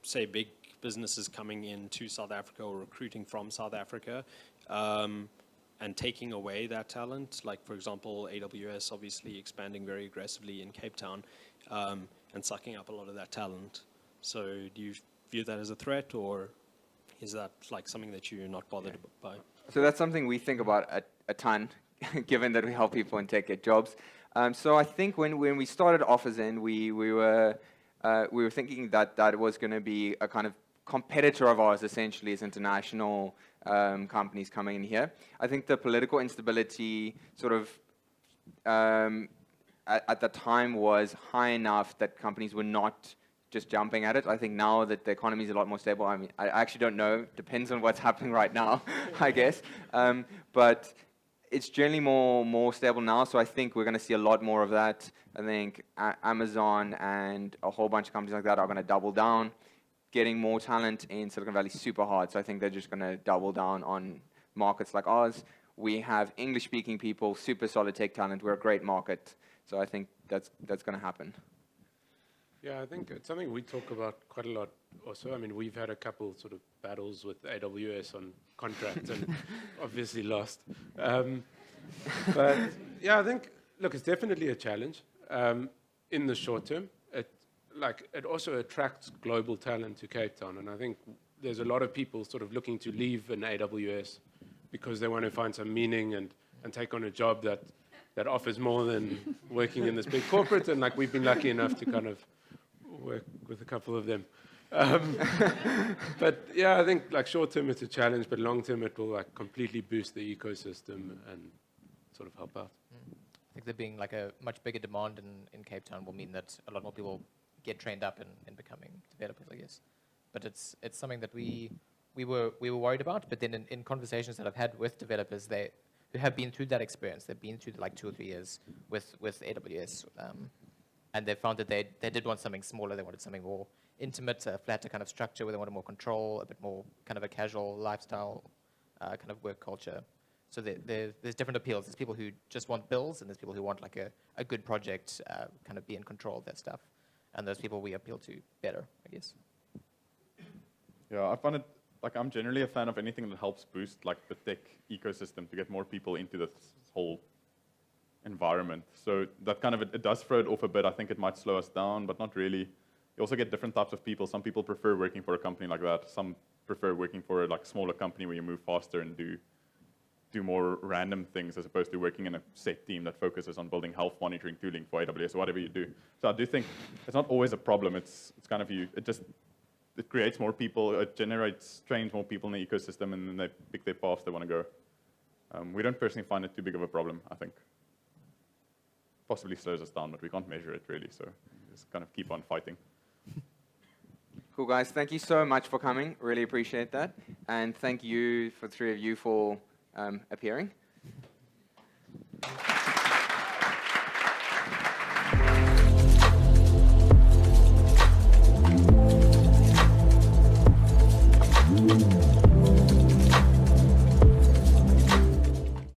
say, big businesses coming into South Africa or recruiting from South Africa and taking away that talent? Like, for example, AWS obviously expanding very aggressively in Cape Town and sucking up a lot of that talent. So do you view that as a threat, or is that like something that you're not bothered by? So that's something we think about a ton, given that we help people in tech get jobs. So I think when we started OfferZen, we were thinking that was going to be a kind of competitor of ours, essentially, as international companies coming in here. I think the political instability sort of at the time was high enough that companies were not just jumping at it. I think now that the economy is a lot more stable, I mean, I actually don't know. Depends on what's happening right now, I guess. But it's generally more stable now, so I think we're going to see a lot more of that. I think Amazon and a whole bunch of companies like that are going to double down. Getting more talent in Silicon Valley is super hard, so I think they're just going to double down on markets like ours. We have English-speaking people, super solid tech talent. We're a great market, so I think that's going to happen. Yeah, I think it's something we talk about quite a lot also. I mean, we've had a couple sort of battles with AWS on contracts and obviously lost. But yeah, I think, look, it's definitely a challenge in the short term. It also attracts global talent to Cape Town, and I think there's a lot of people sort of looking to leave an AWS because they want to find some meaning and take on a job that offers more than working in this big corporate, and like we've been lucky enough to kind of work with a couple of them. But yeah, I think like short term it's a challenge, but long term it will like completely boost the ecosystem and sort of help out. I think there being like a much bigger demand in Cape Town will mean that a lot more people get trained up in becoming developers, I guess. But it's something that we were worried about. But then in conversations that I've had with developers, who have been through that experience, they've been through like 2 or 3 years with AWS, and they found that they did want something smaller. They wanted something more intimate, a flatter kind of structure where they wanted more control, a bit more kind of a casual lifestyle kind of work culture. So there's different appeals. There's people who just want bills, and there's people who want like a good project, kind of be in control of that stuff. And those people we appeal to better, I guess. Yeah, I find it, like I'm generally a fan of anything that helps boost like the tech ecosystem to get more people into this whole environment. So that kind of, it does throw it off a bit. I think it might slow us down, but not really. You also get different types of people. Some people prefer working for a company like that. Some prefer working for a like smaller company where you move faster and do more random things as opposed to working in a set team that focuses on building health monitoring tooling for AWS or whatever you do. So I do think it's not always a problem. It's kind of it creates more people, it trains more people in the ecosystem, and then they pick their paths they want to go. We don't personally find it too big of a problem, I think. Possibly slows us down, but we can't measure it really, so just kind of keep on fighting. Cool, guys. Thank you so much for coming. Really appreciate that. And thank you, for the 3 of you, for appearing.